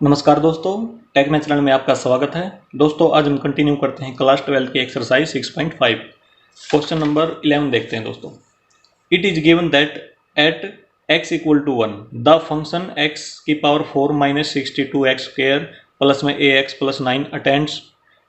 नमस्कार दोस्तों, टेक में चैनल में आपका स्वागत है। दोस्तों आज हम कंटिन्यू करते हैं क्लास 12 की एक्सरसाइज 6.5। क्वेश्चन नंबर 11 देखते हैं दोस्तों। It is given that at x equal to 1 the function x की power 4 minus 62x square plus में ax plus 9 attends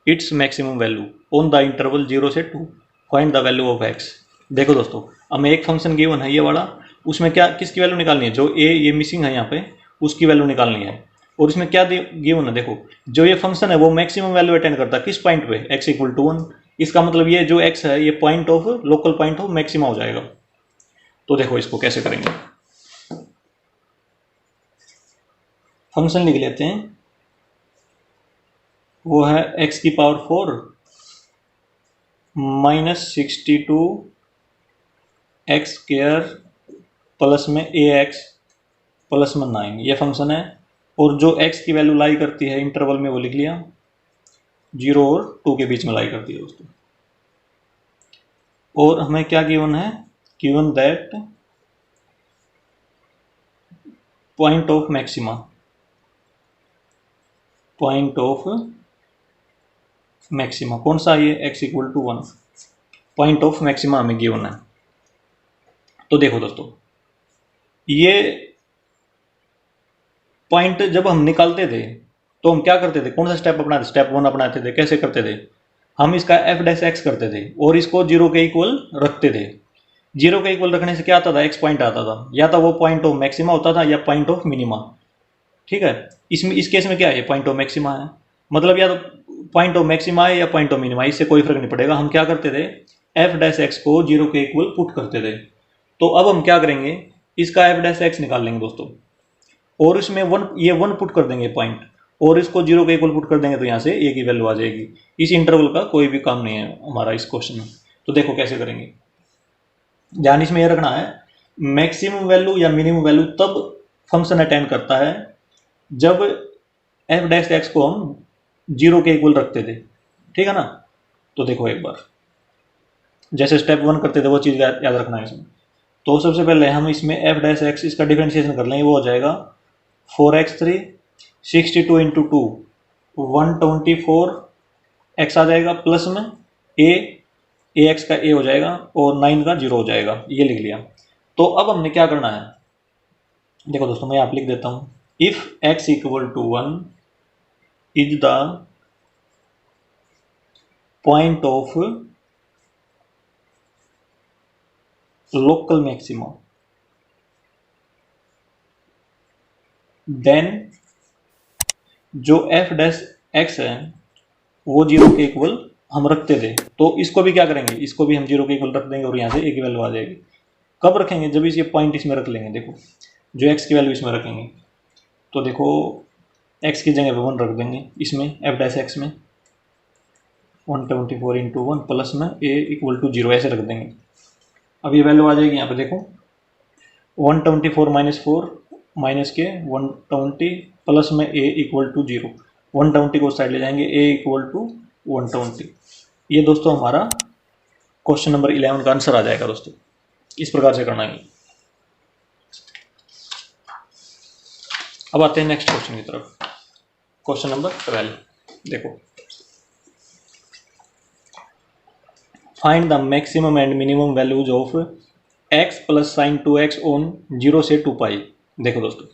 its maximum value on the interval 0 से 2। Find the value of x। देखो दोस्तों, हमें एक फंक्शन गिवन है ये वाला, उसमें क्या किसकी वैल्यू निकालनी है, जो a ये मिसिंग है यहाँ पे उसकी वैल्यू निकालनी है। और इसमें क्या गिवन है, देखो जो ये फंक्शन है वो मैक्सिमम वैल्यू अटेंड करता है किस पॉइंट पे, x इक्वल टू 1। इसका मतलब ये जो x है ये point of local point of maxima हो जाएगा। तो देखो इसको कैसे करेंगे, फंक्शन लिख लेते हैं, वो है x की power 4 minus 62 x square plus में ax प्लस में 9 ये फंक्शन है। और जो x की वैल्यू लाई करती है इंटरवल में वो लिख लिया, 0 और 2 के बीच में लाई करती है दोस्तों। और हमें क्या गिवन है, given that point of maxima, point of maxima कौन सा है, ये x equal to 1 point of maxima हमें गिवन है। तो देखो दोस्तों, ये पॉइंट जब हम निकालते थे तो हम क्या करते थे, कौन सा स्टेप अपनाते, स्टेप 1 अपनाते थे। कैसे करते थे, हम इसका एफ डैश एक्स करते थे और इसको 0 के इक्वल रखते थे। 0 के इक्वल रखने से क्या आता था, एक्स पॉइंट आता था, या तो वो पॉइंट ऑफ मैक्सिमा होता था या पॉइंट ऑफ मिनिमा। ठीक है, इसमें इस केस में क्या है, पॉइंट ऑफ मैक्सिमा है, मतलब या तो पॉइंट ऑफ मैक्सिमा है या पॉइंट ऑफ मिनिमा, इससे कोई फर्क नहीं पड़ेगा। हम क्या करते थे, एफ डैश एक्स को 0 के इक्वल पुट करते थे। तो अब हम क्या करेंगे, इसका एफ डैश एक्स निकाल लेंगे दोस्तों, और इसमें ये वन पुट कर देंगे पॉइंट, और इसको 0 के इक्वल पुट कर देंगे तो यहाँ से ए की वैल्यू आ जाएगी। इस इंटरवल का कोई भी काम नहीं है हमारा इस क्वेश्चन में। तो देखो कैसे करेंगे, ध्यान इसमें यह रखना है, मैक्सिमम वैल्यू या मिनिमम वैल्यू तब फंक्शन अटेंड करता है जब एफ डैश एक्स को हम 0 के इक्वल रखते थे। ठीक है ना। तो देखो एक बार, जैसे स्टेप 1 करते थे वो चीज़ याद रखना है इसमें। तो सबसे पहले हम इसमें एफ डैश एक्स इसका डिफरेंशिएशन कर लेंगे, वो हो जाएगा 4x3 62 इंटू 2 124 एक्स आ जाएगा, प्लस में ए एक्स का ए हो जाएगा और 9 का 0 हो जाएगा, ये लिख लिया। तो अब हमने क्या करना है, देखो दोस्तों मैं आप लिख देता हूँ, if x equal to 1 is the point of local maxima then जो एफ डैश एक्स है वो 0 के इक्वल हम रखते थे। तो इसको भी क्या करेंगे, इसको भी हम 0 के इक्वल रख देंगे और यहाँ से ए की वैल्यू आ जाएगी। कब रखेंगे, जब इस ये पॉइंट इसमें रख लेंगे। देखो जो एक्स की वैल्यू इसमें रखेंगे, तो देखो एक्स की जगह पे 1 रख देंगे इसमें एफ डैश एक्स में, 124 इंटू 1 प्लस में ए इक्वल टू 0 ऐसे रख देंगे। अब ये वैल्यू आ जाएगी यहाँ पे, देखो 124 माइनस 4 माइनस के 120 प्लस में ए इक्वल टू 0, 120 को साइड ले जाएंगे, ए इक्वल टू 120। ये दोस्तों हमारा क्वेश्चन नंबर 11 का आंसर आ जाएगा दोस्तों। इस प्रकार से करना है। अब आते हैं नेक्स्ट क्वेश्चन की तरफ, क्वेश्चन नंबर 12। देखो, find the maximum and minimum values of x plus sign 2x on 0 से 2 पाई। देखो दोस्तों,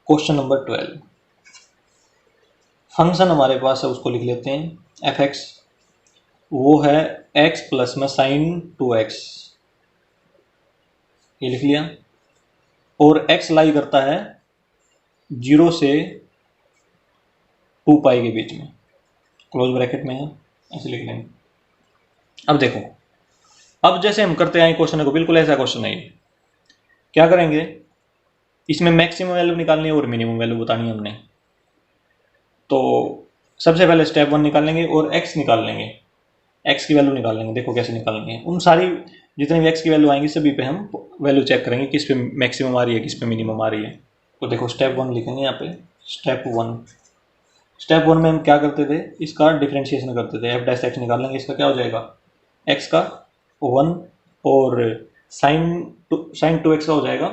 क्वेश्चन नंबर 12, फंक्शन हमारे पास है उसको लिख लेते हैं एफ एक्स, वो है x प्लस में साइन 2x, ये लिख लिया। और x लाई करता है 0 से 2 पाई के बीच में, क्लोज ब्रैकेट में है, ऐसे लिख लेंगे। अब देखो, अब जैसे हम करते हैं क्वेश्चन को, बिल्कुल ऐसा क्वेश्चन नहीं, क्या करेंगे, इसमें मैक्सिमम वैल्यू निकालनी है और मिनिमम वैल्यू बतानी है हमने। तो सबसे पहले स्टेप 1 निकाल लेंगे और x निकाल लेंगे, x की वैल्यू निकाल लेंगे। देखो कैसे निकालेंगे, उन सारी जितनी भी x की वैल्यू आएंगी सभी पे हम वैल्यू चेक करेंगे किस पे मैक्सिमम आ रही है किस पे मिनिमम आ रही है। तो देखो स्टेप 1 लिखेंगे यहाँ पे, स्टेप 1 में हम क्या करते थे, इसका डिफ्रेंशिएशन करते थे, एफ डैश एक्स निकाल लेंगे, इसका क्या हो जाएगा, x का 1 और साइन 2x का हो जाएगा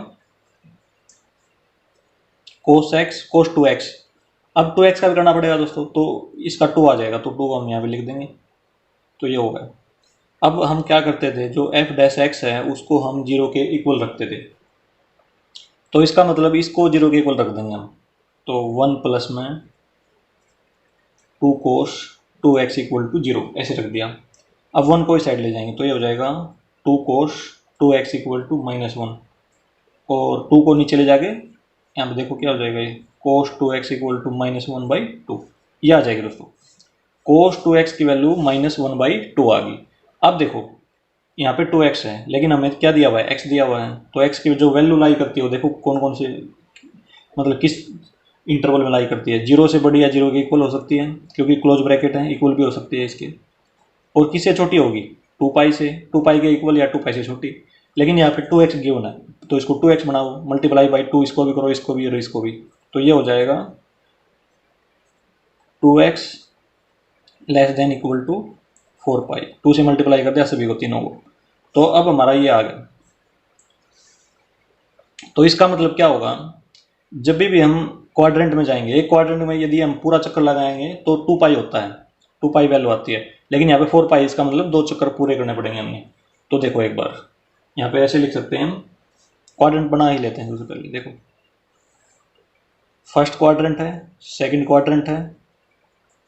कोस एक्स कोस 2x। अब 2x का भी करना पड़ेगा दोस्तों, तो इसका 2 आ जाएगा, तो 2 को हम यहाँ पे लिख देंगे, तो ये होगा। अब हम क्या करते थे, जो एफ डैश एक्स है उसको हम 0 के इक्वल रखते थे, तो इसका मतलब इसको 0 के इक्वल रख देंगे हम, तो 1 प्लस में 2 कोस 2x इक्वल टू 0 ऐसे रख दिया। अब 1 को इस साइड ले जाएंगे, तो ये हो जाएगा 2 कोस 2x इक्वल टू -1, और 2 को नीचे ले जाके यहाँ पे देखो क्या हो जाएगा, ये कोस 2x इक्वल टू -1/2, ये आ जाएगी दोस्तों। कोस 2x की वैल्यू -1/2 आ गई। अब देखो यहाँ पे 2x है, लेकिन हमें क्या दिया हुआ है, x दिया हुआ है, तो x की जो वैल्यू लाई करती है वो देखो कौन कौन से, मतलब किस इंटरवल में लाई करती है। 0 से बड़ी या 0 के इक्वल हो सकती है, क्योंकि क्लोज ब्रैकेट है, इक्वल भी हो सकती है इसके, और किससे छोटी होगी, 2 पाई से, 2 पाई के इक्वल या 2 पाई से छोटी। लेकिन यहाँ पे 2x गिवन है, तो इसको 2x बनाओ, मल्टीप्लाई बाई 2, इसको भी करो, इसको भी और इसको भी, तो ये हो जाएगा 2x less than equal to 4 pi. 2 से मल्टीप्लाई कर दिया सभी को, तीनों को, तो अब हमारा ये आ गया। तो इसका मतलब क्या होगा, जब भी हम क्वाड्रेंट में जाएंगे, एक क्वाड्रेंट में यदि हम पूरा चक्कर लगाएंगे तो 2 पाई होता है, 2 पाई वैल्यू आती है, लेकिन यहाँ पे 4 पाई, इसका मतलब 2 चक्कर पूरे करने पड़ेंगे हमें। तो देखो एक बार यहाँ पे ऐसे लिख सकते हैं हम, क्वाड्रेंट बना ही लेते हैं सबसे पहले। देखो फर्स्ट क्वाड्रेंट है, सेकंड क्वाड्रेंट है,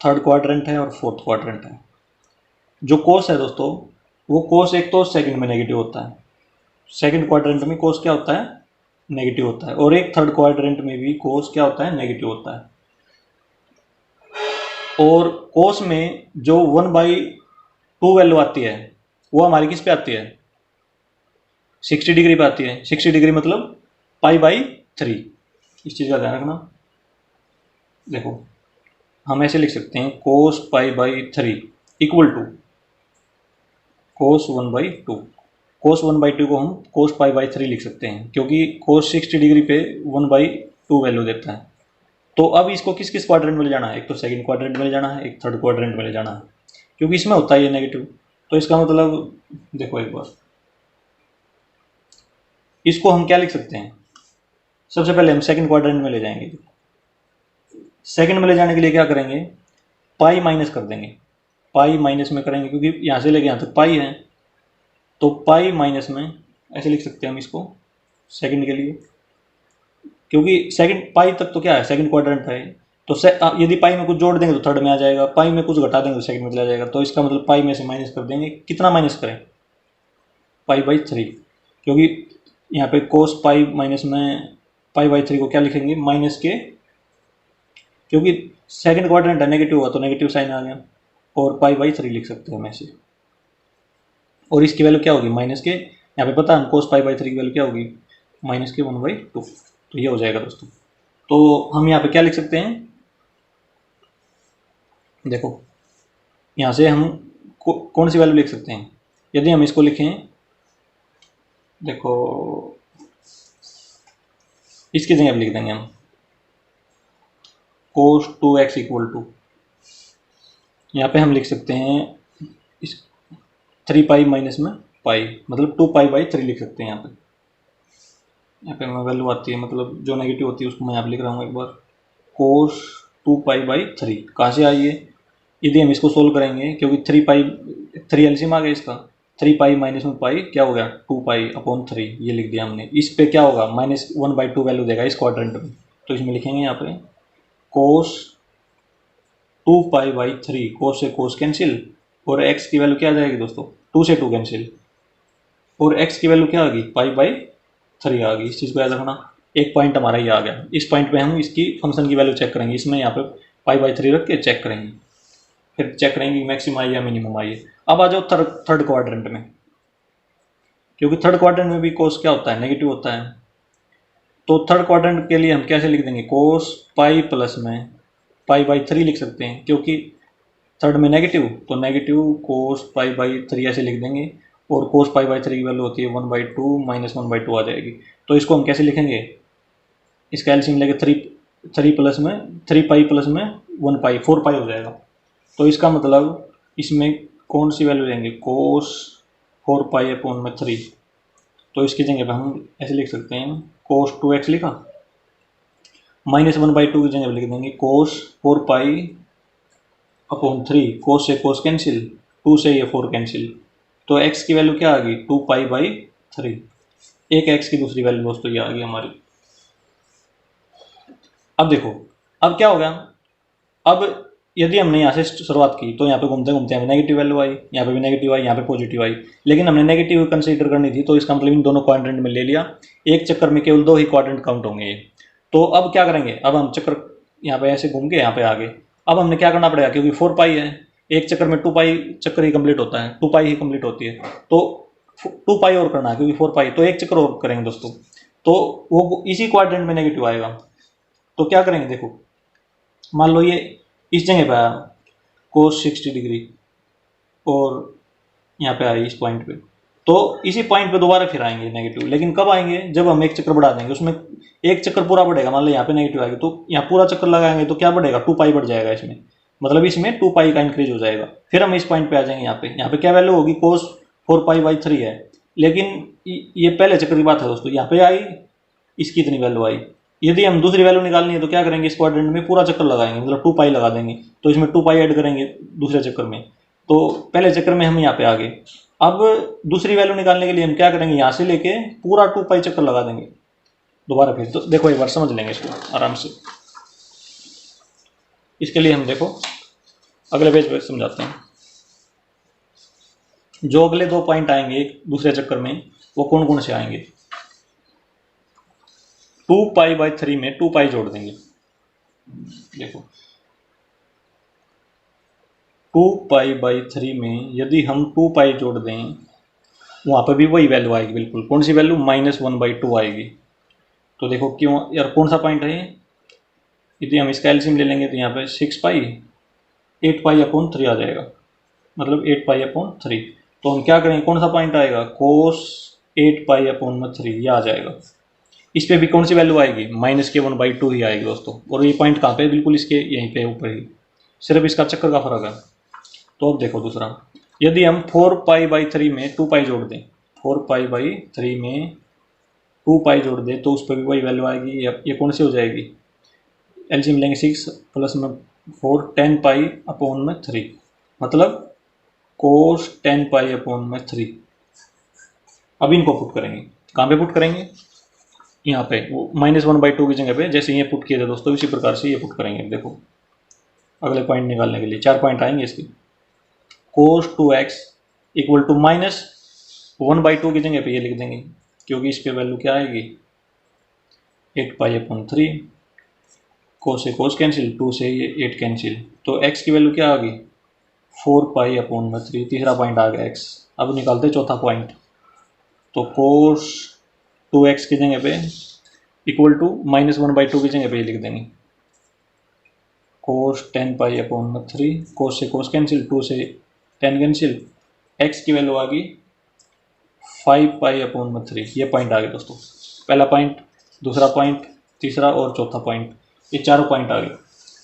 थर्ड क्वाड्रेंट है और फोर्थ क्वाड्रेंट है। जो कोस है दोस्तों, वो कोस एक तो सेकंड में नेगेटिव होता है, सेकंड क्वाड्रेंट में कोस क्या होता है, नेगेटिव होता है, और एक थर्ड क्वाड्रेंट में भी कोस क्या होता है, नेगेटिव होता है। और कोस में जो 1/2 वैल्यू आती है वो हमारी किस पे आती है, 60 डिग्री पे आती है। 60 डिग्री मतलब π/3, इस चीज़ का ध्यान रखना। देखो हम ऐसे लिख सकते हैं, कोस π/3 इक्वल टू कोस 1/2। कोस 1/2 को हम कोस π/3 लिख सकते हैं, क्योंकि कोस 60 डिग्री पे 1/2 वैल्यू देता है। तो अब इसको किस किस क्वाड्रेंट में ले जाना है, एक तो सेकंड क्वाड्रेंट में ले जाना है, एक थर्ड क्वाड्रेंट में ले जाना है, क्योंकि इसमें होता है ये नेगेटिव। तो इसका मतलब देखो एक बार, इसको हम क्या लिख सकते हैं, सबसे पहले हम सेकंड क्वाड्रेंट में ले जाएंगे। सेकंड में ले जाने के लिए क्या करेंगे, पाई माइनस कर देंगे, पाई माइनस में करेंगे, क्योंकि यहाँ से लेके यहाँ तक पाई है, तो पाई माइनस में ऐसे लिख सकते हैं हम इसको सेकंड के लिए, क्योंकि सेकंड पाई तक तो क्या है, सेकंड क्वाड्रेंट है, तो यदि पाई में कुछ जोड़ देंगे तो थर्ड में आ जाएगा, पाई में कुछ घटा देंगे तो सेकंड में चला जाएगा। तो इसका मतलब पाई में से माइनस कर देंगे, कितना माइनस करें, π/3, क्योंकि यहाँ पे कोस पाई माइनस में π/3 को क्या लिखेंगे, माइनस के, क्योंकि सेकंड क्वाड्रेंट है, नेगेटिव हुआ तो नेगेटिव साइन आ गया, और π/3 लिख सकते हैं हम ऐसे। और इसकी वैल्यू क्या होगी, माइनस के, यहाँ पे पता है कोस π/3 की वैल्यू क्या होगी, माइनस के 1/2, तो ये हो जाएगा दोस्तों। तो हम यहाँ पे क्या लिख सकते हैं, देखो यहाँ से हम कौन सी वैल्यू लिख सकते हैं, यदि हम इसको लिखें, देखो इसकी जगह लिख देंगे हम कोस 2x इक्वल टू, यहाँ पे हम लिख सकते हैं इस 3 पाई माइनस में पाई, मतलब 2 पाई/3 लिख सकते हैं। यहाँ पे वैल्यू आती है, मतलब जो नेगेटिव होती है उसको मैं यहाँ पे लिख रहा हूँ एक बार, कोस 2 पाई/3 कहाँ से आई है, यदि हम इसको सोल्व करेंगे, क्योंकि 3 एलसीएम आ गया इसका, 3 पाई माइनस में पाई क्या हो गया, 2 पाई/3, ये लिख दिया हमने। इस पे क्या होगा, -1/2 वैल्यू देगा इस क्वाड्रेंट में, तो इसमें लिखेंगे यहाँ पे कोस 2 पाई/3, कोस से कोस कैंसिल, और x की वैल्यू क्या आ जाएगी दोस्तों, 2 से 2 कैंसिल, और x की वैल्यू क्या आ गई, π/3 आ गई। इस चीज़ को याद रखना, एक पॉइंट हमारा ये आ गया। इस पॉइंट पे हम इसकी फंक्शन की वैल्यू चेक करेंगे, इसमें यहाँ पे π/3 रख के चेक करेंगे, फिर चेक करेंगे मैक्सिमम आई या मिनिमम आई है। अब आ जाओ थर्ड क्वाड्रेंट में, क्योंकि थर्ड क्वाड्रेंट में भी कोस क्या होता है, नेगेटिव होता है। तो थर्ड क्वाड्रेंट के लिए हम कैसे लिख देंगे, कोस पाई प्लस में π/3 लिख सकते हैं, क्योंकि थर्ड में नेगेटिव, तो नेगेटिव कोस π/3 ऐसे लिख देंगे, और कोस π/3 की वैल्यू होती है 1/2 -1/2 आ जाएगी। तो इसको हम कैसे लिखेंगे, इसका एलसीएम लेके 3 पाई प्लस में 1 पाई, 4 पाई हो जाएगा। तो इसका मतलब इसमें कौन सी वैल्यू लेंगे, कोस 4 पाई/3, तो इसकी जगह पे हम ऐसे लिख सकते हैं, कोस 2x लिखा, -1/2 की जगह लिख देंगे कोस 4π/3। कोस से कोस कैंसिल, 2 से ये 4 कैंसिल, तो x की वैल्यू क्या आ गई 2π/3। एक x की दूसरी वैल्यू दोस्तों ये आ गई हमारी। अब देखो अब क्या हो गया, अब यदि हमने यहाँ से शुरुआत की तो यहाँ पे घूमते घूमते हमें नेगेटिव वैल्यू आई, यहाँ पे भी नेगेटिव आई, यहाँ पे पॉजिटिव आई, लेकिन हमने नेगेटिव कंसीडर करनी थी तो इसका मतलब इन दोनों क्वाड्रेंट में ले लिया। एक चक्कर में केवल 2 ही क्वाड्रेंट काउंट होंगे ये। तो अब क्या करेंगे, अब हम चक्कर यहाँ पे ऐसे घूम के यहाँ पे आ गए। अब हमने क्या करना पड़ेगा, क्योंकि 4π है, एक चक्कर में 2π चक्कर ही कंप्लीट होता है, 2π ही कंप्लीट होती है, तो 2π और करना है क्योंकि 4π, तो एक चक्कर और करेंगे दोस्तों, तो वो इसी क्वाड्रेंट में नेगेटिव आएगा। तो क्या करेंगे देखो, मान लो ये इस जगह पे आया कोस 60 डिग्री और यहाँ पे आया इस पॉइंट पे, तो इसी पॉइंट पे दोबारा फिर आएंगे नेगेटिव, लेकिन कब आएंगे, जब हम एक चक्कर बढ़ा देंगे, उसमें एक चक्कर पूरा बढ़ेगा। मान लो यहाँ पे नेगेटिव आएगी तो यहाँ पूरा चक्कर लगाएंगे तो क्या बढ़ेगा 2π बढ़ जाएगा इसमें, मतलब इसमें 2π का इंक्रीज हो जाएगा। फिर हम इस पॉइंट पे आ जाएंगे, यहाँ पे क्या वैल्यू होगी कोस 4π/3 है, लेकिन ये पहले चक्कर की बात है दोस्तों, यहाँ पे आई इसकी इतनी वैल्यू आई। यदि हम दूसरी वैल्यू निकालनी है तो क्या करेंगे, इस क्वाड्रेंट में पूरा चक्कर लगाएंगे, मतलब 2π लगा देंगे, तो इसमें 2π ऐड करेंगे दूसरे चक्कर में, तो पहले चक्कर में हम यहाँ पे आ गए। अब दूसरी वैल्यू निकालने के लिए हम क्या करेंगे, यहाँ से लेके पूरा 2π चक्कर लगा देंगे दोबारा फिर। तो देखो एक बार समझ लेंगे इसको आराम से, इसके लिए हम देखो अगले पेज पे समझाते हैं। जो अगले 2 पॉइंट आएंगे दूसरे चक्कर में वो कौन कौन से आएंगे, 2π/3 में 2π जोड़ देंगे। देखो 2π/3 में यदि हम 2π जोड़ दें, वहाँ पर भी वही वैल्यू आएगी बिल्कुल, कौन सी वैल्यू -1/2 आएगी। तो देखो क्यों यार, कौन सा पॉइंट है ये, यदि हम इसका एलसीएम ले लेंगे तो यहाँ पे 6π 8π/3 आ जाएगा, मतलब 8π/3। तो हम क्या करेंगे, कौन सा पॉइंट आएगा कोस 8π/3 ये आ जाएगा। इस पे भी कौन सी वैल्यू आएगी -1/2 ही आएगी दोस्तों, और ये पॉइंट कहाँ पे, बिल्कुल इसके यहीं पे ऊपर ही, सिर्फ इसका चक्कर का फर्क है। तो अब देखो दूसरा, यदि हम 4π/3 में 2π जोड़ दें, 4π/3 में 2π जोड़ दें तो उस पर भी वही वैल्यू आएगी। ये कौन सी हो जाएगी, एलसीएम लेंगे 6 + 4 10π/3, मतलब कोस 10π/3। अब इनको पुट करेंगे, कहाँ पे पुट करेंगे, यहाँ पे वो -1/2 की जगह पे जैसे ये पुट किए थे दोस्तों, इसी प्रकार से ये पुट करेंगे। देखो अगले पॉइंट निकालने के लिए 4 पॉइंट आएंगे इसके, कोस 2x = -1/2 की जगह पे ये लिख देंगे, क्योंकि इस पे वैल्यू क्या आएगी 8π/3, कोस से कोस कैंसिल, 2 से ये 8 कैंसिल, तो x की वैल्यू क्या आ गई 4π/3। तीसरा पॉइंट आ गया x। अब निकालते चौथा पॉइंट, तो कोस 2x की जगह पे =-1/2 की जगह पे ये लिख देंगे, कोस 10π/3, कोस से कोस कैंसिल, 2 से 10 कैंसिल, x की वैल्यू आ गई 5π/3। ये पॉइंट आ गए दोस्तों, पहला पॉइंट, दूसरा पॉइंट, तीसरा और चौथा पॉइंट, ये चारों पॉइंट आ गए।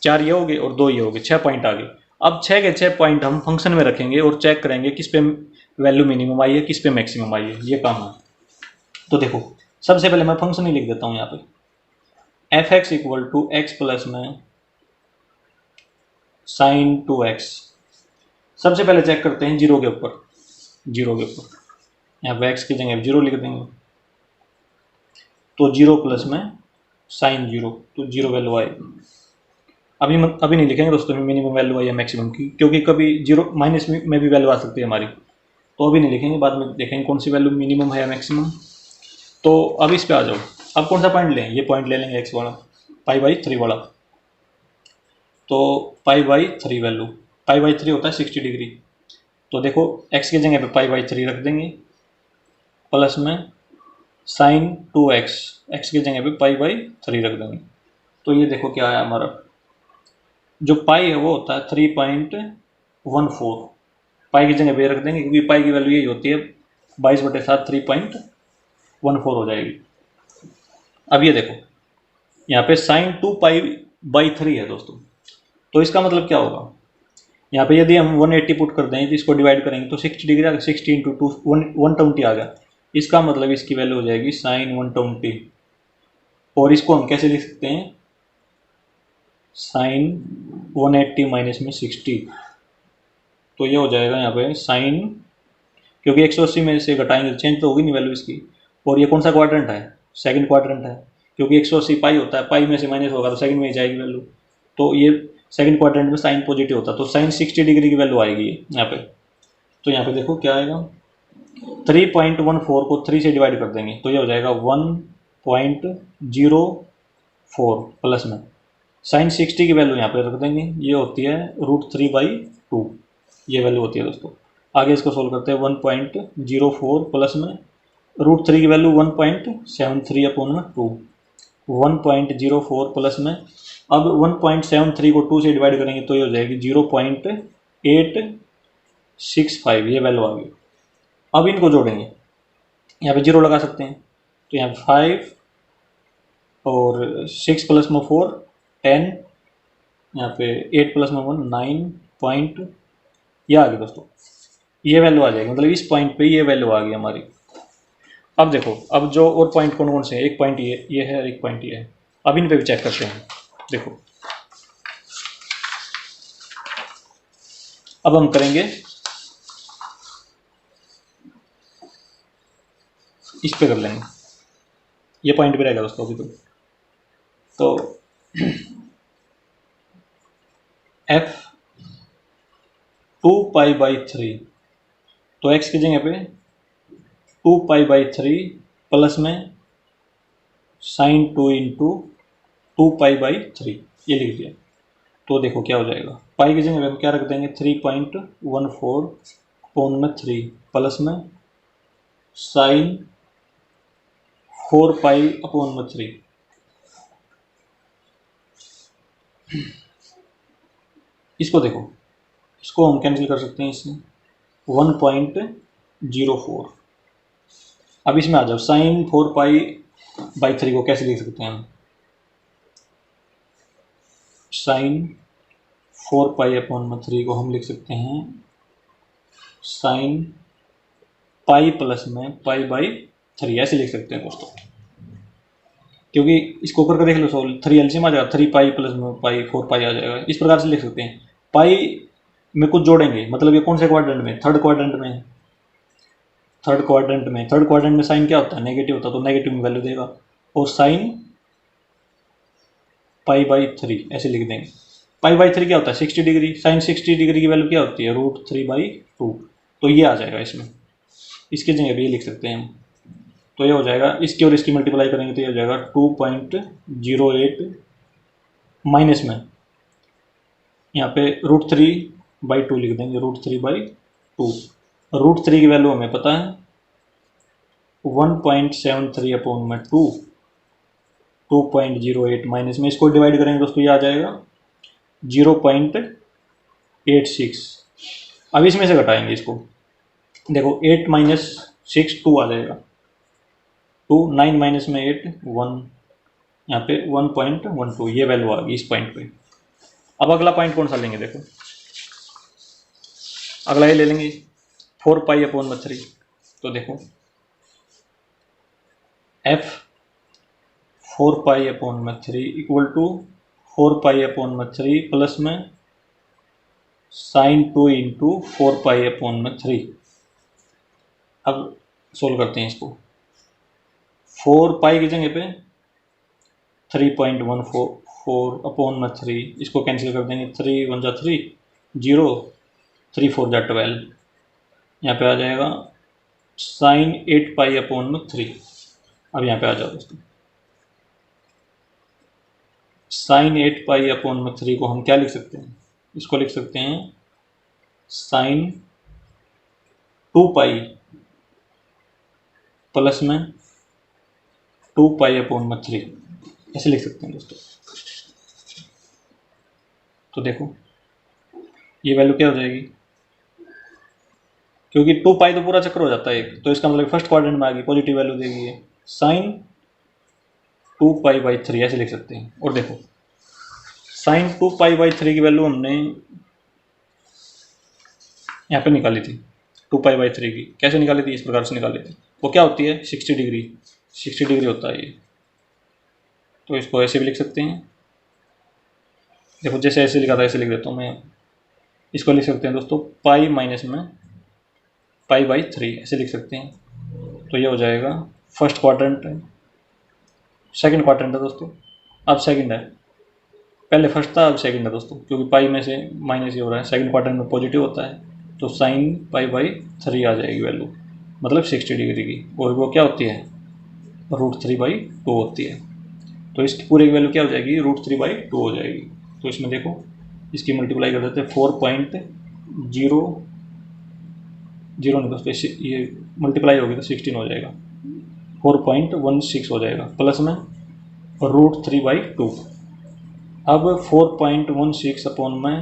4 ये हो गए और 2 ये हो गए, 6 पॉइंट आ गए। अब 6 के 6 पॉइंट हम फंक्शन में रखेंगे और चेक करेंगे किस पे वैल्यू मिनिमम आई है, किस पे मैक्सिमम आई है, ये काम है। तो देखो सबसे पहले मैं फंक्शन ही लिख देता हूँ यहाँ पे, f(x) = x प्लस में sin 2x। सबसे पहले चेक करते हैं जीरो के ऊपर, यहाँ पे x की जगह 0 लिख देंगे, तो 0 प्लस में sin 0, तो 0 वैल्यू आएगी। अभी नहीं लिखेंगे दोस्तों मिनिमम वैल्यू आई है मैक्सिमम की, क्योंकि कभी 0 माइनस में भी वैल्यू आ सकती है हमारी, तो अभी नहीं लिखेंगे, बाद में देखेंगे कौन सी वैल्यू मिनिमम है या मैक्सिमम। तो अब इस पे आ जाओ, अब कौन सा पॉइंट लें, ये पॉइंट ले लेंगे x वाला, π/3 वाला। तो π/3 वैल्यू, π/3 होता है 60 डिग्री, तो देखो x की जगह पे π/3 रख देंगे, प्लस में sin 2x, x की जगह पे π/3 रख देंगे। तो ये देखो क्या आया हमारा, जो पाई है वो होता है 3.14, पाई की जगह पे रख देंगे क्योंकि पाई की वैल्यू यही होती है 22/7, 3.14 हो जाएगी। अब ये देखो यहाँ पे sin 2π/3 है दोस्तों, तो इसका मतलब क्या होगा, यहाँ पे यदि हम 180 पुट कर दें तो इसको डिवाइड करेंगे तो 60 डिग्री आ गया, 60 × 2 120 आ गया। इसका मतलब इसकी वैल्यू हो जाएगी sin 120, और इसको हम कैसे लिख सकते हैं साइन 180 माइनस में 60, तो ये हो जाएगा यहाँ पे साइन, क्योंकि 180 में से घटाएंगे चेंज तो होगी नहीं वैल्यू इसकी। और ये कौन सा क्वाड्रेंट है, सेकंड क्वाड्रेंट है, क्योंकि 180 पाई होता है, पाई में से माइनस होगा तो सेकंड में ही जाएगी वैल्यू। तो ये सेकंड क्वाड्रेंट में साइन पॉजिटिव होता है, तो साइन 60 डिग्री की वैल्यू आएगी यहाँ पे। तो यहाँ पे देखो क्या आएगा, 3.14 को 3 से डिवाइड कर देंगे तो ये हो जाएगा 1.04 प्लस में साइन 60 की वैल्यू यहाँ पे रख देंगे, ये होती है √3/2, ये वैल्यू होती है दोस्तों। आगे इसको सोल्व करते हैं, 1.04 प्लस में √3 की वैल्यू 1.73/2, 1.04 प्लस में अब 1.73 को 2 से डिवाइड करेंगे तो ये हो जाएगी 0.865, ये वैल्यू आ गई। अब इनको जोड़ेंगे, यहाँ पे 0 लगा सकते हैं, तो यहाँ 5 और 6 प्लस में 4 10, यहाँ पे 8 प्लस में 1 9 पॉइंट, ये आ गई दोस्तों, ये वैल्यू आ जाएगी, मतलब इस पॉइंट पे ये वैल्यू आ गई हमारी। अब देखो, अब जो और पॉइंट कौन कौन से हैं, एक पॉइंट ये है और एक पॉइंट ये है। अब इन पे भी चेक करते हैं। देखो अब हम करेंगे इस पे कर लेंगे, ये पॉइंट पे रहेगा दोस्तों अभी तो f 2π/3, तो x की जगह पे 2π/3 प्लस में साइन 2 इंटू 2π/3 ये लिख दिया। तो देखो क्या हो जाएगा, पाई की जगह पे हम क्या रख देंगे 3.14/3 प्लस में साइन 4π/3। इसको देखो, इसको हम कैंसिल कर सकते हैं इससे 1.04। अब इसमें आ जाओ, साइन 4π/3 को कैसे लिख सकते हैं हम, साइन 4π/3 को हम लिख सकते हैं साइन पाई प्लस में π/3, ऐसे लिख सकते हैं दोस्तों, क्योंकि इसको करके देख लो सोल्व, 3 एलसीएम आ जाएगा, 3π प्लस में पाई 4π आ जाएगा, इस प्रकार से लिख सकते हैं। पाई में कुछ जोड़ेंगे, मतलब ये कौन से क्वाड्रेंट में, थर्ड क्वाड्रेंट में, थर्ड क्वाड्रेंट में साइन क्या होता है, नेगेटिव होता है, तो नेगेटिव में वैल्यू देगा, और साइन π/3 ऐसे लिख देंगे। π/3 क्या होता है 60 डिग्री, साइन 60 डिग्री की वैल्यू क्या होती है √3/2, तो ये आ जाएगा इसमें, इसके जगह भी ये लिख सकते हैं हम। तो ये हो जाएगा, इसकी और इसकी मल्टीप्लाई करेंगे तो ये हो जाएगा 2.08 माइनस में यहाँ पे √3/2 लिख देंगे, √3/2। √3 की वैल्यू हमें पता है 1.73/2, 2.08 माइनस में इसको डिवाइड करेंगे दोस्तों, ये आ जाएगा 0.86। अब इसमें से घटाएंगे इसको, देखो 8 माइनस 6 2 आ जाएगा, 2 9 माइनस में 8 1, यहाँ पे 1.12, ये वैल्यू आ गई इस पॉइंट पे। अब अगला पॉइंट कौन सा लेंगे, देखो अगला ये ले लेंगे 4π/3। तो देखो f 4π/3 इक्वल टू 4π/3 प्लस में साइन 2 इंटू 4π/3। अब सोल्व करते हैं इसको, 4π की जगह पे 3.14/3, इसको कैंसिल कर देंगे, 3 1 जा 3 0, 3 4 जा 12, यहाँ पे आ जाएगा साइन 8π/3। अब यहाँ पे आ जाओ दोस्तों, साइन 8π/3 को हम क्या लिख सकते हैं, इसको लिख सकते हैं साइन 2π प्लस में 2π/3, ऐसे लिख सकते हैं दोस्तों। तो देखो ये वैल्यू क्या हो जाएगी, क्योंकि 2π तो पूरा चक्कर हो जाता है एक, तो इसका मतलब फर्स्ट क्वाड्रेंट में आ गई, पॉजिटिव वैल्यू देगी ये, साइन 2π/3 ऐसे लिख सकते हैं। और देखो साइन 2π/3 की वैल्यू हमने यहाँ पे निकाली थी, 2π/3 की कैसे निकाली थी, इस प्रकार से निकाली थी, वो क्या होती है 60 डिग्री, 60 डिग्री होता है ये, तो इसको ऐसे भी लिख सकते हैं देखो जैसे ऐसे लिखा था ऐसे लिख देता हूँ मैं। इसको लिख सकते हैं दोस्तों पाई माइनस में पाई बाई 3 ऐसे लिख सकते हैं। तो ये हो जाएगा फर्स्ट क्वाड्रेंट है, सेकंड क्वाड्रेंट है दोस्तों, अब सेकंड है, पहले फर्स्ट था अब सेकंड है दोस्तों, क्योंकि पाई में से माइनस ये हो रहा है, सेकंड क्वाड्रेंट में पॉजिटिव होता है, तो साइन पाई बाई 3 आ जाएगी वैल्यू, मतलब 60 डिग्री की, और वो क्या होती है √3/2 होती है। तो इसकी पूरे की वैल्यू क्या हो जाएगी √3/2 हो जाएगी। तो इसमें देखो इसकी मल्टीप्लाई कर देते हैं 4.0 नहीं दोस्तों, ये मल्टीप्लाई होगी तो 16 हो जाएगा, 4.16 हो जाएगा प्लस में √3/2। अब 4.16 अपॉन में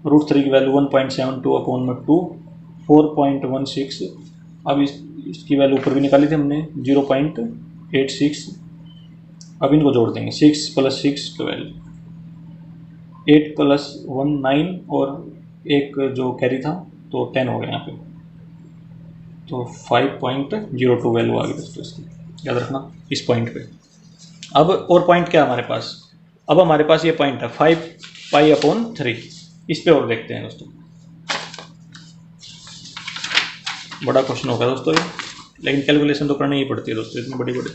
√3 की वैल्यू 1.72 अपॉन में 2, 4.16। अब इसकी वैल्यू ऊपर भी निकाली थी हमने 0.86। अब इनको जोड़ देंगे 6 + 6 12, 8 + 1 9, और एक जो कैरी था तो 10 हो गया यहाँ पे, तो 5.02 वैल्यू आ गई दोस्तों इसकी, याद रखना इस पॉइंट पे। अब और पॉइंट क्या है हमारे पास, अब हमारे पास ये पॉइंट है 5π/3, इस पे और देखते हैं दोस्तों, बड़ा क्वेश्चन होगा दोस्तों ये, लेकिन कैलकुलेशन तो करनी ही पड़ती है दोस्तों इतनी बड़ी बड़ी।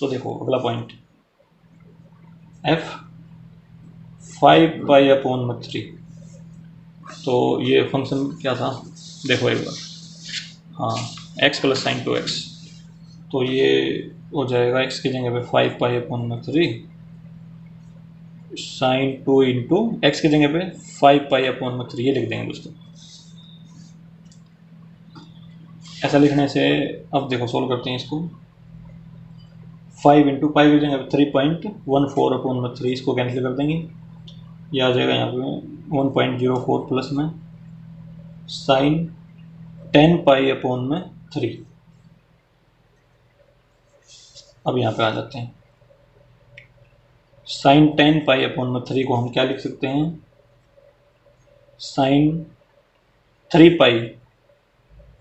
तो देखो अगला पॉइंट f 5π/3, तो ये फंक्शन क्या था देखो एक बार, हाँ x + sin 2x, तो ये हो जाएगा x की जगह पे 5π/3 sin 2 इंटू एक्स की जगह पे 5π/3 ये लिख देंगे दोस्तों। ऐसा लिखने से अब देखो सोल्व करते हैं इसको, 5 इंटू पाई की जगह 3.14/3 इसको कैंसिल कर देंगे, ये आ जाएगा यहाँ पे 1.04 प्लस में साइन 10π/3। अब यहाँ पे आ जाते हैं, साइन 10π/3 को हम क्या लिख सकते हैं, साइन 3π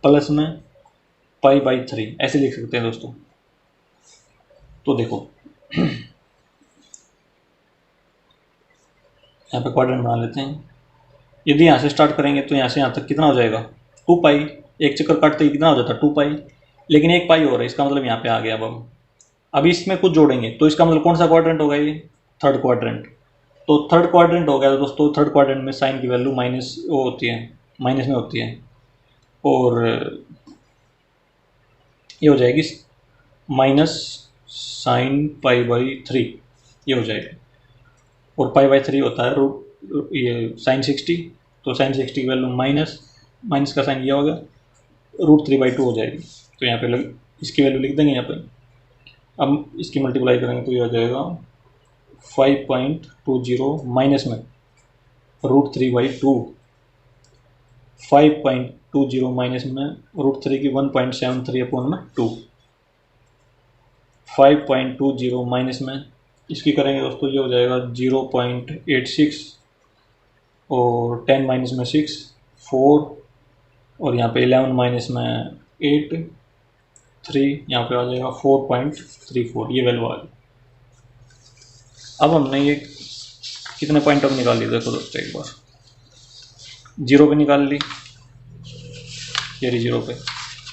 प्लस में π/3 ऐसे लिख सकते हैं दोस्तों। तो देखो यहाँ पे क्वाड्रेंट बना लेते हैं, यदि यहाँ से स्टार्ट करेंगे तो यहाँ से यहाँ तक कितना हो जाएगा 2π, एक चक्कर काटते ही कितना हो जाता है 2π, लेकिन एक पाई हो रहा है, इसका मतलब यहाँ पे आ गया। अब इसमें कुछ जोड़ेंगे तो इसका मतलब कौन सा क्वाड्रेंट होगा, ये थर्ड क्वाड्रेंट। तो थर्ड क्वाड्रेंट हो गया तो दोस्तों थर्ड क्वाड्रेंट में साइन की वैल्यू माइनस वो होती है, माइनस में होती है, और ये हो जाएगी माइनस साइन π/3 ये हो जाएगा, और π/3 होता है ये साइन 60, तो साइन 60 की वैल्यू माइनस का साइन ये होगा √3/2 हो जाएगी। तो यहाँ पे इसकी वैल्यू लिख देंगे यहाँ पे, अब इसकी मल्टीप्लाई करेंगे तो ये हो जाएगा 5.20 माइनस में √3/2, 5.20 माइनस में √3 की 1.73/2, 5.20 माइनस में इसकी करेंगे दोस्तों ये हो जाएगा 0.86, और 10 माइनस में 6 4, और यहाँ पे 11 माइनस में 8 3, यहाँ पे आ जाएगा 4.34 ये वैल्यू आ गई। अब हमने ये कितने पॉइंट अब निकाल लिए देखो दोस्तों, एक बार 0 पे निकाल ली, ये रही 0 पे,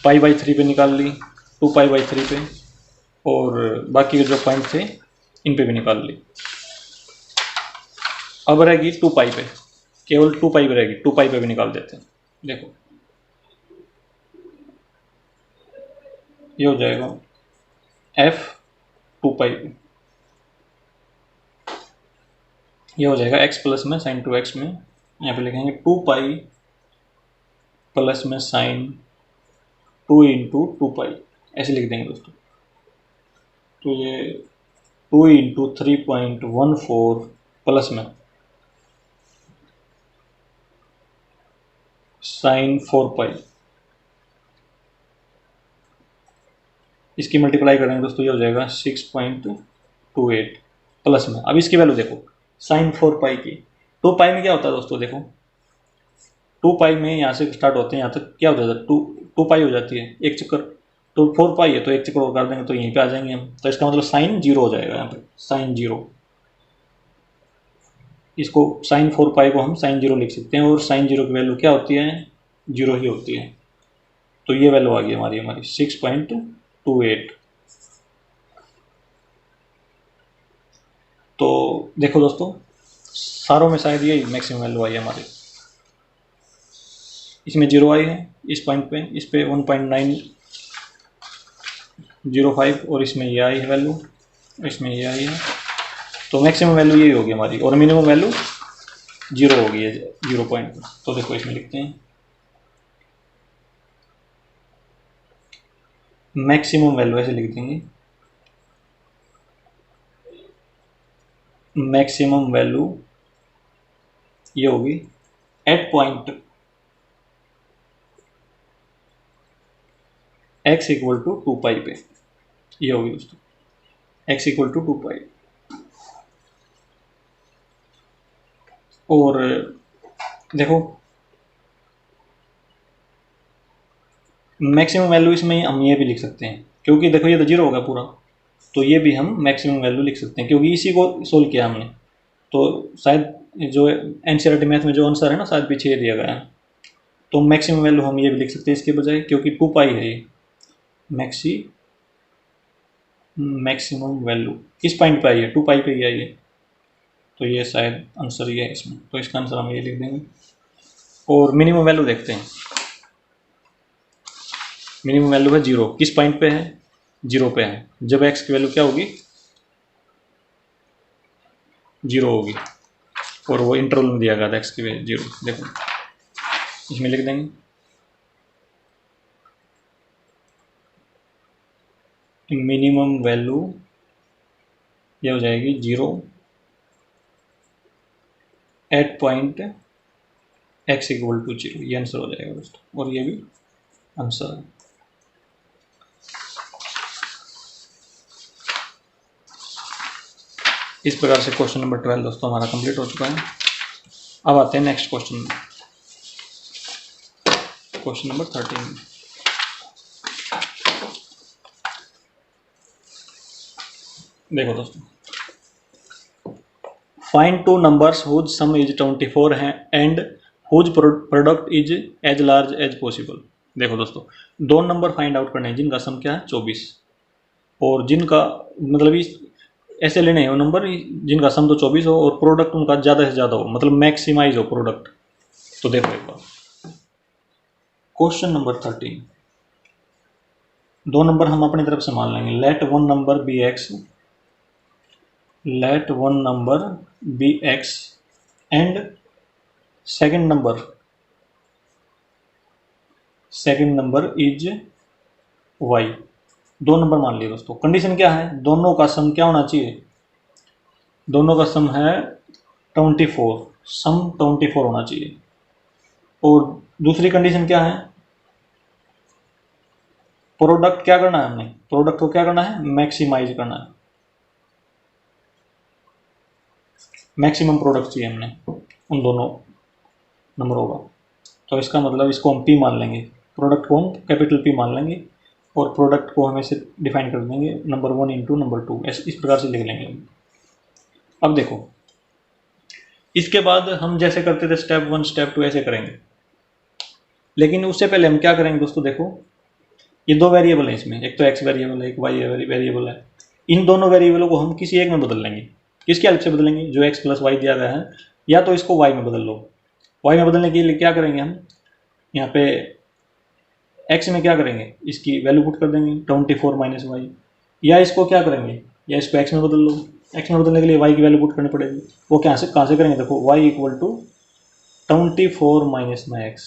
π/3 पे निकाल ली, 2π/3 पे, और बाकी के जो पॉइंट थे इन पे भी निकाल ली। अब रहेगी 2π पे, केवल 2π पे रहेगी, 2π पे भी निकाल देते हैं। देखो ये हो जाएगा f 2π पे, ये हो जाएगा x प्लस में साइन 2x में, यहाँ पे लिखेंगे 2π प्लस में साइन 2 इंटू 2π ऐसे लिख देंगे दोस्तों। तो ये 2 इंटू 3.14 प्लस में साइन 4π, इसकी मल्टीप्लाई करेंगे दोस्तों ये हो जाएगा 6.28 प्लस में। अब इसकी वैल्यू देखो साइन 4π की, 2π में क्या होता है दोस्तों, देखो 2π में यहाँ से स्टार्ट होते हैं यहाँ तक क्या हो जाता है 2π हो जाती है एक चक्कर, तो 4π है तो एक चक्कर और कर देंगे तो यहीं पे आ जाएंगे हम, तो इसका मतलब साइन 0 हो जाएगा यहाँ पे, साइन 0 इसको साइन 4 पाई को हम साइन 0 लिख सकते हैं, और साइन 0 की वैल्यू क्या होती है, 0 ही होती है। तो ये वैल्यू आ गई हमारी 6.28। तो देखो दोस्तों, सारों में शायद यही मैक्सिमम वैल्यू आई है हमारी। इसमें 0 आई है इस पॉइंट पे, इस पे 1.905, और इसमें ये आई है वैल्यू, इसमें ये आई है। तो मैक्सिमम वैल्यू यही होगी हमारी, और मिनिमम वैल्यू 0 होगी है 0 पॉइंट। तो देखो इसमें लिखते हैं मैक्सिमम वैल्यू, ऐसे लिख देंगे मैक्सिमम वैल्यू ये होगी at point x equal to 2 pi पे, ये होगी दोस्तों x इक्वल टू 2 पाई। और देखो मैक्सिमम वैल्यू इसमें हम ये भी लिख सकते हैं, क्योंकि देखो ये तो 0 होगा पूरा, तो ये भी हम मैक्सिमम वैल्यू लिख सकते हैं, क्योंकि इसी को सोल्व किया हमने। तो शायद जो एनसीईआरटी मैथ में जो आंसर है ना, शायद पीछे ये दिया गया है। तो मैक्सिमम वैल्यू हम ये भी लिख सकते हैं इसके बजाय, क्योंकि 2 पाई है ये मैक्सिमम वैल्यू किस पॉइंट पे आई है, 2 पाई पे ही आई है। तो ये शायद आंसर ये है इसमें, तो इसका आंसर हम ये लिख देंगे। और मिनिमम वैल्यू देखते हैं, मिनिमम वैल्यू है 0, किस पॉइंट पे है, 0 पे है। जब x की वैल्यू क्या होगी, 0 होगी, और वो इंटरवल में दिया गया था x की वैल्यू 0। देखो इसमें लिख देंगे मिनिमम वैल्यू ये हो जाएगी 0 at point x equal to 0, ये आंसर हो जाएगा दोस्तों, और ये भी आंसर है। इस प्रकार से क्वेश्चन नंबर 12 दोस्तों हमारा कंप्लीट हो चुका है। अब आते हैं नेक्स्ट क्वेश्चन, क्वेश्चन नंबर 13। देखो दोस्तों, find two numbers whose sum is 24 है and whose product is as large as possible. देखो दोस्तों, दो नंबर फाइंड आउट करने हैं जिनका सम क्या है 24, और जिनका मतलब इस ऐसे लेने हैं वो नंबर जिनका सम तो 24 हो और प्रोडक्ट उनका ज़्यादा से ज़्यादा हो, मतलब मैक्सिमाइज हो प्रोडक्ट। तो देखो एक बार क्वेश्चन नंबर 13, दो नंबर हम अपनी तरफ से मान लेंगे। Let one number be X, let one number be x and second number is y। दो नंबर मान लिए दोस्तों। कंडीशन क्या है, दोनों का सम क्या होना चाहिए, दोनों का सम है 24, सम 24 होना चाहिए। और दूसरी कंडीशन क्या है, प्रोडक्ट क्या करना है हमने, प्रोडक्ट को क्या करना है, मैक्सिमाइज करना है, मैक्सिमम प्रोडक्ट चाहिए हमने उन दोनों नंबरों का। तो इसका मतलब इसको हम P मान लेंगे, प्रोडक्ट को हम कैपिटल P मान लेंगे, और प्रोडक्ट को हम ऐसे डिफाइन कर देंगे नंबर 1 इंटू नंबर 2, इस प्रकार से लिख लेंगे। अब देखो इसके बाद हम जैसे करते थे स्टेप 1 स्टेप 2 ऐसे करेंगे, लेकिन उससे पहले हम क्या करेंगे दोस्तों, देखो ये दो वेरिएबल है इसमें, एक तो x वेरिएबल है, एक y वेरिएबल है। इन दोनों वेरिएबलों को हम किसी एक में बदल लेंगे। किसकी हेल्प से बदलेंगे, जो x प्लस वाई दिया गया है, या तो इसको y में बदल लो। y में बदलने के लिए क्या करेंगे हम, यहाँ पे x में क्या करेंगे, इसकी वैल्यू पुट कर देंगे 24 माइनस वाई, या इसको क्या करेंगे, या इसको x में बदल लो। x में बदलने के लिए y की वैल्यू पुट करनी पड़ेगी, वो कहाँ से करेंगे, देखो y इक्वल टू 24 माइनस में x,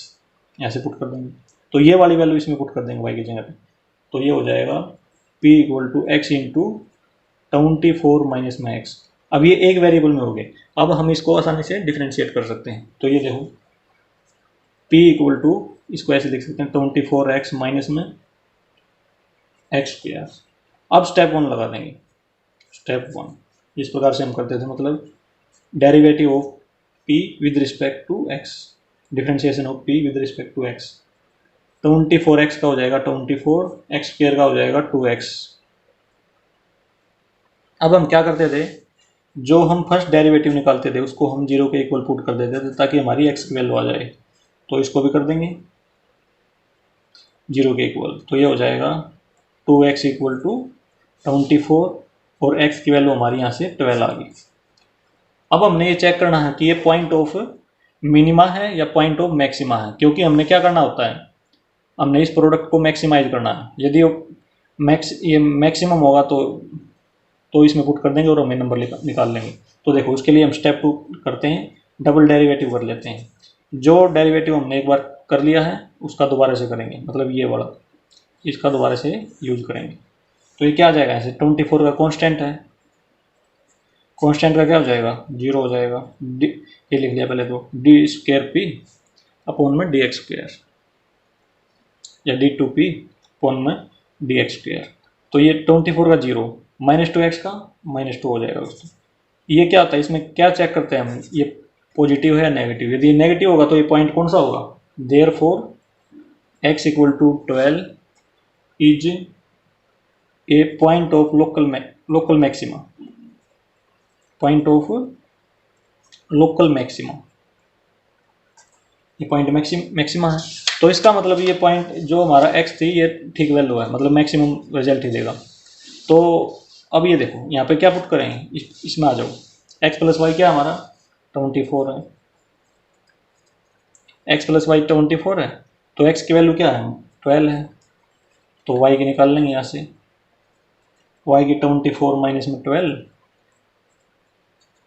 ऐसे पुट कर देंगे। तो ये वाली वैल्यू इसमें पुट कर देंगे y की जगह पे, तो ये हो जाएगा p equal to x into 24 minus में x। अब ये एक वेरिएबल में हो गए, अब हम इसको आसानी से डिफरेंशिएट कर सकते हैं। तो ये देखो p इक्वल टू, इसको ऐसे लिख सकते हैं 24x माइनस में x स्क्वायर। अब स्टेप 1 लगा देंगे, स्टेप 1 इस प्रकार से हम करते थे, मतलब derivative of p with respect to x, differentiation of p with respect to x। 24x का हो जाएगा 24, x स्क्वायर का हो जाएगा 2x। अब हम क्या करते थे, जो हम फर्स्ट डेरिवेटिव निकालते थे उसको हम 0 के इक्वल पुट कर देते थे ताकि हमारी x की वैल्यू आ जाए। तो इसको भी कर देंगे 0 के इक्वल, तो ये हो जाएगा 2x इक्वल टू 24 और x की वैल्यू हमारी यहाँ से 12 आ गई। अब हमने ये चेक करना है कि ये पॉइंट ऑफ मिनिमा है या पॉइंट ऑफ मैक्सिमा है, क्योंकि हमने क्या करना होता है, हमने इस प्रोडक्ट को मैक्सिमाइज करना है। यदि ये मैक्सिमम होगा तो इसमें पुट कर देंगे और हमें नंबर निकाल लेंगे। तो देखो उसके लिए हम स्टेप 2 करते हैं, डबल डेरिवेटिव कर लेते हैं। जो डेरिवेटिव हमने एक बार कर लिया है उसका दोबारा से करेंगे, मतलब ये वाला, इसका दोबारा से यूज करेंगे। तो ये क्या आ जाएगा, ऐसे 24 का कांस्टेंट है, कांस्टेंट का क्या हो जाएगा 0 हो जाएगा। ये लिख लिया पहले तो डी स्क्वायर पी अपॉन में डी एक्स स्क्वायर या d2p अपॉन में डी एक्स स्क्वायर। तो ये 24 का 0 -2x का -2 हो जाएगा दोस्तों। ये क्या होता है, इसमें क्या चेक करते हैं हम, ये पॉजिटिव है या नेगेटिव। यदि नेगेटिव होगा तो ये पॉइंट कौन सा होगा, therefore x equal to 12 is a point of local maxima, point of local maxima, ये पॉइंट मैक्सिमा है। तो इसका मतलब ये पॉइंट जो हमारा x थी ये ठीक वैल्यू है, मतलब मैक्सिमम रिजल्ट ही देगा। तो अब ये देखो यहाँ पे क्या पुट करेंगे, इसमें आ जाओ, x प्लस वाई क्या हमारा 24 है, x प्लस वाई 24 है, तो x की वैल्यू क्या है 12 है, तो y की निकाल लेंगे यहाँ से, y की 24 माइनस में 12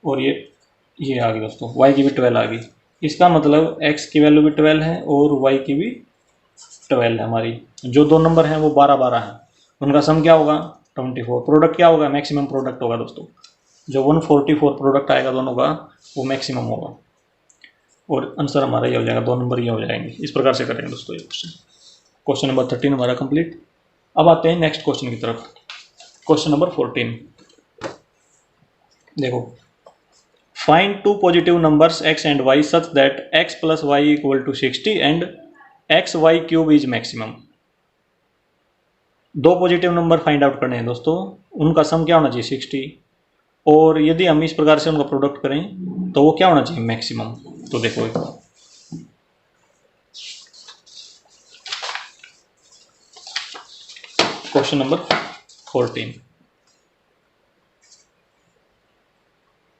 और ये आ गई दोस्तों, y की भी 12 आ गई। इसका मतलब x की वैल्यू भी 12 है और y की भी 12 है। हमारी जो दो नंबर हैं वो 12-12 हैं, उनका सम क्या होगा 24। प्रोडक्ट क्या होगा, मैक्सिमम प्रोडक्ट होगा दोस्तों, जो 144 प्रोडक्ट आएगा दोनों का वो मैक्सिमम होगा और आंसर हमारा ये हो जाएगा, दो नंबर ये हो जाएंगे। इस प्रकार से करेंगे दोस्तों ये क्वेश्चन नंबर 13 हमारा कंप्लीट। अब आते हैं नेक्स्ट क्वेश्चन की तरफ, क्वेश्चन नंबर 14। देखो, find two positive numbers x and y such that x plus Y equal to 60 and X Y cube is maximum. दो पॉजिटिव नंबर फाइंड आउट करने हैं दोस्तों, उनका सम क्या होना चाहिए 60, और यदि हम इस प्रकार से उनका प्रोडक्ट करें तो वो क्या होना चाहिए मैक्सिमम। तो देखो क्वेश्चन नंबर 14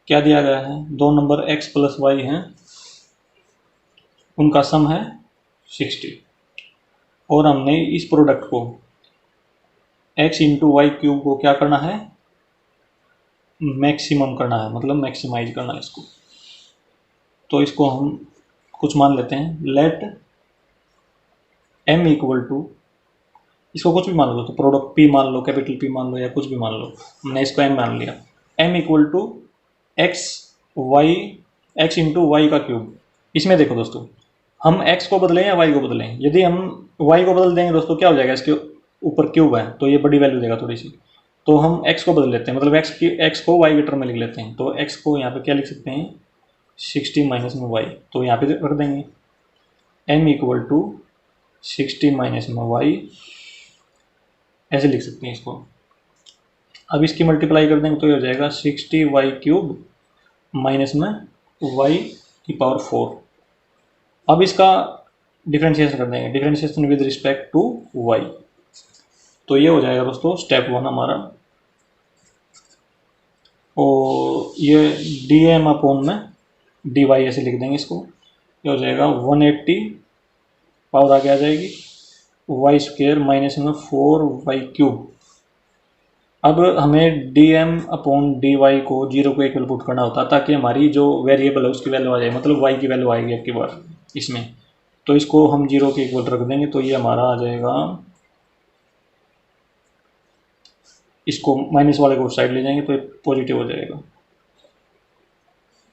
क्या दिया गया है, दो नंबर x प्लस वाई हैं, उनका सम है 60 और हमने इस प्रोडक्ट को x इंटू वाई क्यूब को क्या करना है मैक्सिमम करना है, मतलब मैक्सिमाइज करना है इसको। तो इसको हम कुछ मान लेते हैं, लेट m इक्वल टू, इसको कुछ भी मान लो, तो प्रोडक्ट p मान लो, कैपिटल P मान लो या कुछ भी मान लो, हमने इसको m मान लिया। m equal to x into Y का क्यूब। इसमें देखो दोस्तों, हम x को बदलें या y को बदलें। यदि हम y को बदल देंगे दोस्तों क्या हो जाएगा, इसके ऊपर क्यूब है तो ये बड़ी वैल्यू देगा थोड़ी सी, तो हम x को बदल लेते हैं, मतलब x को y के टर्म में लिख लेते हैं। तो x को यहाँ पे क्या लिख सकते हैं 60 माइनस में y, तो यहाँ पे रख देंगे m इक्वल टू 60 माइनस में y, ऐसे लिख सकते हैं इसको। अब इसकी मल्टीप्लाई कर देंगे तो ये हो जाएगा 60 वाई क्यूब माइनस में y की पावर 4। अब इसका डिफरेंशिएशन कर देंगे, differentiation with respect to y, तो ये हो जाएगा दोस्तों स्टेप 1 हमारा। और ये dm अपॉन में dy ऐसे लिख देंगे इसको, ये हो जाएगा 180 पावर आगे आ जाएगी वाई स्क्वेयर माइनस में 4y क्यूब। अब हमें dm अपॉन dy को 0 को इक्वल पुट करना होता है ताकि हमारी जो वेरिएबल है उसकी वैल्यू आ जाए, मतलब y की वैल्यू आएगी एक बार इसमें। तो इसको हम 0 के इक्वल रख देंगे, तो ये हमारा आ जाएगा, इसको माइनस वाले को साइड ले जाएंगे तो ये पॉजिटिव हो जाएगा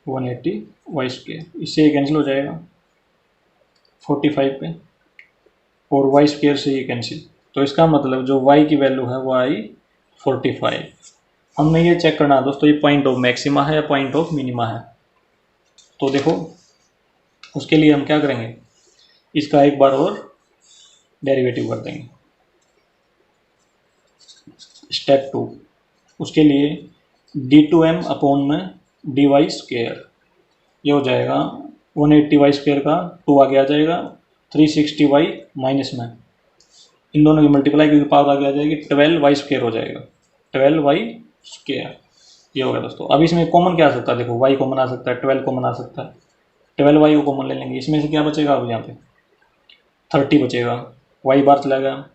180 वाई स्क्वेयर, इससे ये कैंसिल हो जाएगा 45 पे, और वाई स्क्वेयर से ये कैंसिल। तो इसका मतलब जो y की वैल्यू है वो आई 45। हमने ये चेक करना है दोस्तों, ये पॉइंट ऑफ मैक्सिमा है या पॉइंट ऑफ मिनिमा है। तो देखो उसके लिए हम क्या करेंगे, इसका एक बार और डेरिवेटिव कर देंगे, स्टेप 2। उसके लिए d2m अपॉन में डी वाई स्क्वेयर, ये हो जाएगा 180 वाई स्क्वेयर का 2 आगे आ जाएगा, 360 वाई माइनस में इन दोनों की मल्टीप्लाई क्योंकि पावर आगे आ जाएगी, 12 वाई स्क्वेयर हो जाएगा, 12 वाई स्क्वेयर ये हो गया दोस्तों। अब इसमें कॉमन क्या आ सकता है, देखो वाई कॉमन आ सकता है, 12 कॉमन आ सकता है, 12 वाई को कॉमन ले लेंगे, इसमें से क्या बचेगा अब यहाँ पे 30 बचेगा, वाई बार चला गया,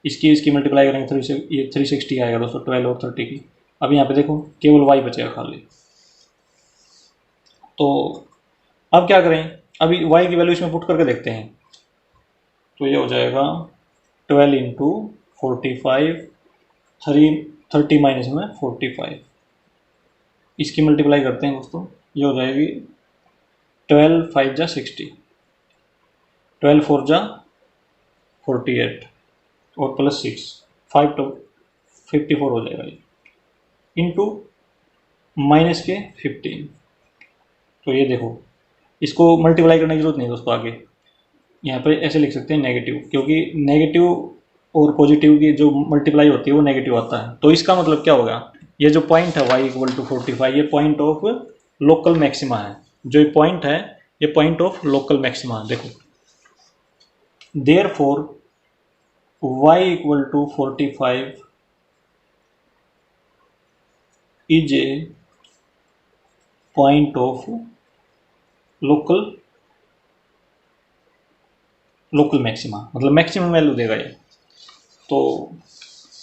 इसकी मल्टीप्लाई करेंगे 3 से, ये 360 आएगा दोस्तों 12 और 30 की। अब यहाँ पे देखो केवल वाई बचेगा खाली। तो अब क्या करें, अभी वाई की वैल्यू इसमें पुट करके देखते हैं। तो ये हो जाएगा 12 इंटू 45, 30 माइनस में 45, इसकी मल्टीप्लाई करते हैं दोस्तों, ये हो जाएगी 12 5 जा 60, 12 4 जा 48 और प्लस 6 5 तो 54 हो जाएगा ये, इंटू माइनस के 15। तो ये देखो इसको मल्टीप्लाई करने की जरूरत नहीं दोस्तों, आगे यहाँ पे ऐसे लिख सकते हैं नेगेटिव, क्योंकि नेगेटिव और पॉजिटिव की जो मल्टीप्लाई होती है वो नेगेटिव आता है। तो इसका मतलब क्या होगा, ये जो पॉइंट है y इक्वल टू 45, ये पॉइंट ऑफ लोकल मैक्सिमा है, जो ये पॉइंट है ये पॉइंट ऑफ लोकल मैक्सिमा है। देखो therefore y equal to 45 is a point of local maxima, मतलब मैक्सिमम वैल्यू देगा ये। तो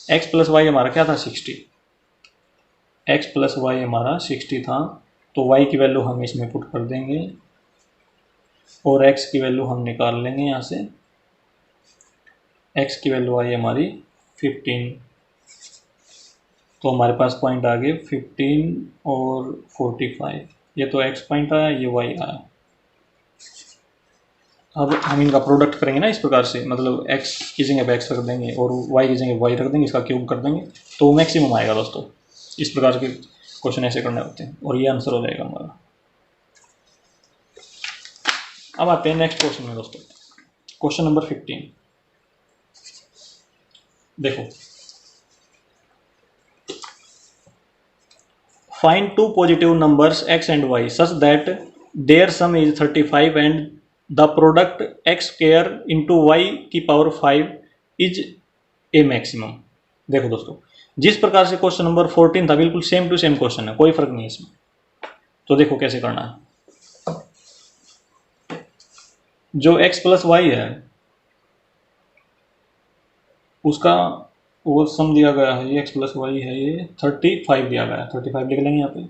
x प्लस वाई हमारा क्या था 60, x प्लस वाई हमारा 60 था, तो y की वैल्यू हम इसमें पुट कर देंगे और x की वैल्यू हम निकाल लेंगे यहाँ से, x की वैल्यू आई हमारी 15, तो हमारे पास पॉइंट आ गए 15 और 45, ये तो x पॉइंट आया, ये y आया। अब हम इनका प्रोडक्ट करेंगे ना इस प्रकार से, मतलब x की जगह पे x रख देंगे और y की जगह y रख देंगे, इसका क्यूब कर देंगे तो मैक्सिमम आएगा दोस्तों। इस प्रकार के क्वेश्चन ऐसे करने होते हैं और ये आंसर हो जाएगा हमारा। अब आते हैं नेक्स्ट क्वेश्चन में दोस्तों, क्वेश्चन नंबर 15। देखो find two positive numbers x and y such that their sum is 35 and the product x square into Y की पावर 5 इज ए मैक्सिमम। देखो दोस्तों जिस प्रकार से क्वेश्चन नंबर 14 था बिल्कुल सेम टू सेम क्वेश्चन है, कोई फर्क नहीं है इसमें। तो देखो कैसे करना है, जो x प्लस वाई है उसका वो सम दिया गया है, ये x प्लस वाई है, ये 35 दिया गया है, 35 लिख लेंगे यहाँ पे,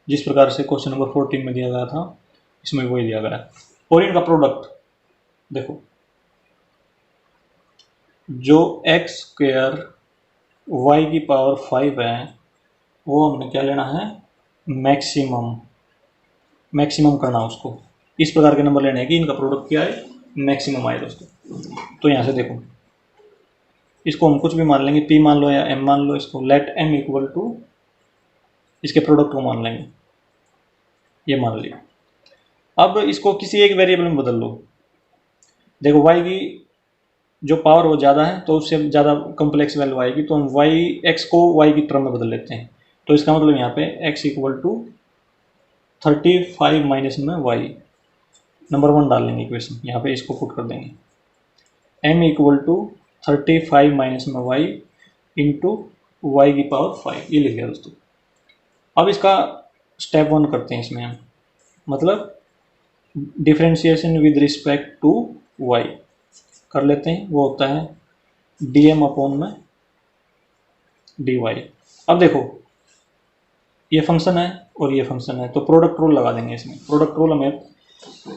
जिस प्रकार से क्वेश्चन नंबर 14 में दिया गया था इसमें वही दिया गया है। और इनका प्रोडक्ट देखो, जो x स्क्वायर y की पावर 5 है वो हमने क्या लेना है, मैक्सिमम करना उसको, इस प्रकार के नंबर लेने हैं कि इनका प्रोडक्ट क्या है, मैक्सिमम आए दोस्तों। तो यहाँ से देखो इसको हम कुछ भी मान लेंगे, p मान लो या m मान लो, इसको लेट m इक्वल टू इसके प्रोडक्ट को मान लेंगे, ये मान लिया। अब इसको किसी एक वेरिएबल में बदल लो, देखो y की जो पावर वो ज़्यादा है तो उससे ज़्यादा कॉम्प्लेक्स वैल्यू आएगी, तो हम x को y की टर्म में बदल लेते हैं। तो इसका मतलब यहाँ पे x इक्वल टू 35 माइनस में y, नंबर 1 डाल लेंगे इक्वेशन, यहाँ पे इसको पुट कर देंगे, m इक्वल टू 35 माइनस में y इंटू वाई की पावर 5, ये लिख लिया दोस्तों। अब इसका स्टेप 1 करते हैं इसमें हम, मतलब differentiation with respect to y कर लेते हैं, वो होता है dm अपॉन में dy। अब देखो ये फंक्शन है और ये फंक्शन है, तो प्रोडक्ट रूल लगा देंगे इसमें। प्रोडक्ट रूल हमें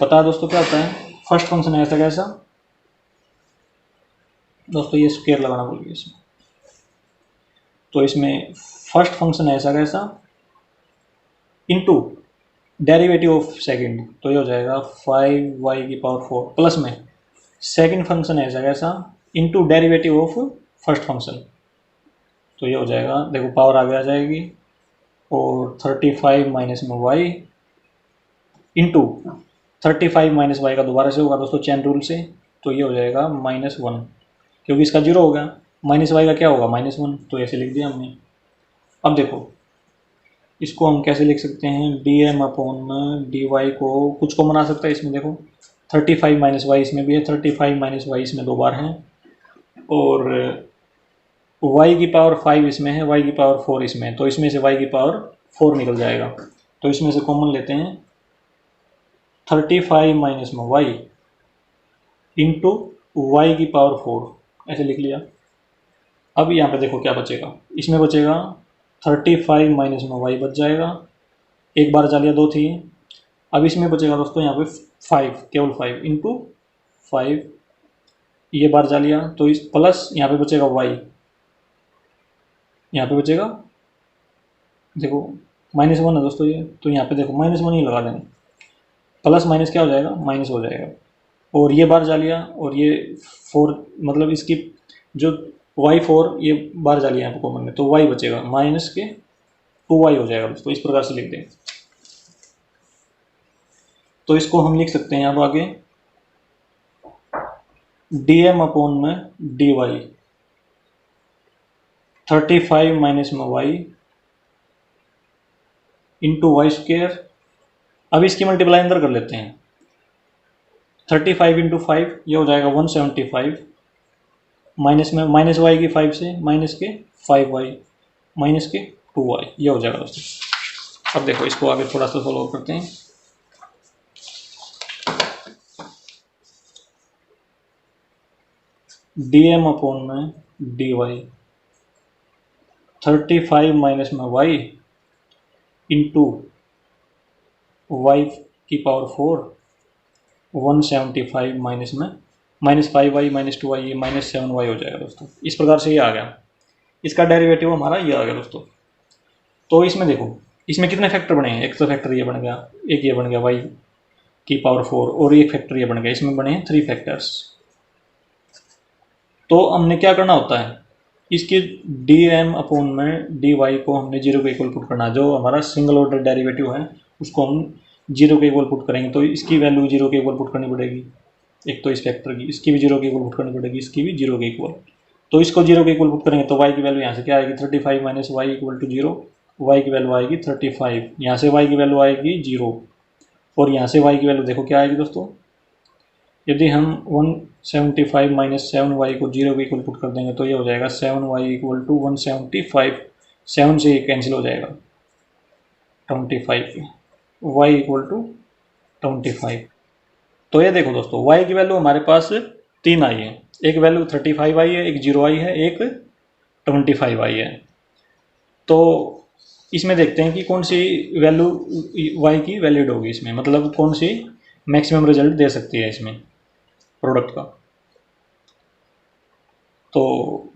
पता है दोस्तों क्या होता है, फर्स्ट फंक्शन है ऐसा कैसा दोस्तों, ये स्क्वायर लगाना भूल गए इसमें, तो इसमें फर्स्ट फंक्शन है ऐसा कैसा इनटू डेरिवेटिव ऑफ सेकंड, तो ये हो जाएगा 5y की पावर 4 प्लस में सेकंड फंक्शन है ऐसा कैसा into derivative of first function, तो ये हो जाएगा, देखो पावर आगे आ जाएगी और 35 माइनस में y इंटू 35 माइनस वाई का दोबारा से होगा दोस्तों चैन रूल से, तो ये हो जाएगा -1, क्योंकि इसका जीरो होगा, माइनस वाई का क्या होगा -1, तो ऐसे लिख दिया हमने। अब देखो इसको हम कैसे लिख सकते हैं, D M upon D Y को कुछ को बना सकता है इसमें, देखो 35 माइनस वाई इसमें भी है, 35 माइनस वाई इसमें दो बार है, और y की पावर 5 इसमें है, y की पावर 4 इसमें है, तो इसमें से y की पावर 4 निकल जाएगा। तो इसमें से कॉमन लेते हैं 35 माइनस में y इंटू वाई की पावर 4, ऐसे लिख लिया। अब यहाँ पे देखो क्या बचेगा, इसमें बचेगा 35 माइनस में y बच जाएगा, एक बार जा लिया, दो थी। अब इसमें बचेगा दोस्तों यहाँ पे 5, केवल 5 इंटू 5, ये बार जा लिया, तो इस प्लस यहाँ पे बचेगा y, यहाँ पे बचेगा देखो -1 है दोस्तों ये, तो यहाँ पे देखो -1 ही लगा देंगे, प्लस माइनस क्या हो जाएगा, माइनस हो जाएगा, और ये बार जा लिया, और ये 4 मतलब इसकी जो y4 ये बार जा लिया यहाँ पे कॉमन में, तो y बचेगा माइनस के 2y हो जाएगा दोस्तों, इस प्रकार से लिख दें। तो इसको हम लिख सकते हैं अब आगे dm अपॉन में dy 35 माइनस में y इंटू वाई स्क्वेयर। अब इसकी मल्टीप्लाई अंदर कर लेते हैं, 35 इंटू 5 ये हो जाएगा 175, माइनस में माइनस वाई की 5 से माइनस के 5y माइनस के 2y, ये हो जाएगा दोस्तों। अब देखो इसको आगे थोड़ा सा सॉल्व करते हैं। dm अपॉन में dy 35 माइनस में y इंटू वाई की पावर 4 175 माइनस में -5y माइनस 2y, ये -7y हो जाएगा दोस्तों। इस प्रकार से ये आ गया, इसका डेरिवेटिव हमारा ये आ गया दोस्तों। तो इसमें देखो इसमें कितने फैक्टर बने हैं, एक तो फैक्टर ये बन गया, एक ये बन गया y की पावर 4, और एक फैक्टर ये बन गया, इसमें बने हैं 3 फैक्टर्स। तो हमने क्या करना होता है, इसके dm अपॉन में dy को हमने 0 के इक्वल पुट करना, जो हमारा सिंगल ऑर्डर डेरिवेटिव है उसको हम 0 के इक्वल पुट करेंगे, तो इसकी वैल्यू 0 के इक्वल पुट करनी पड़ेगी, एक तो इस फैक्टर की, इसकी भी 0 के इक्वल पुट करनी पड़ेगी, इसकी भी 0 के इक्वल। तो इसको 0 के इक्वल पुट करेंगे तो y की वैल्यू यहाँ से क्या आएगी, 35 minus Y equal to 0, y की वैल्यू आएगी 35, यहाँ से y की वैल्यू आएगी 0, और यहाँ से y की वैल्यू देखो क्या आएगी दोस्तों, यदि हम 175 माइनस 7y को 0 के इक्वल पुट कर देंगे तो ये हो जाएगा 7y इक्वल टू 175, 7 से ये कैंसिल हो जाएगा 25, y इक्वल टू 25। तो ये देखो दोस्तों y की वैल्यू हमारे पास 3 आई है, एक वैल्यू 35 आई है, एक 0 आई है, एक 25 आई है। तो इसमें देखते हैं कि कौन सी वैल्यू y की वैलिड होगी इसमें, मतलब कौन सी मैक्सिमम रिजल्ट दे सकती है इसमें प्रोडक्ट का। तो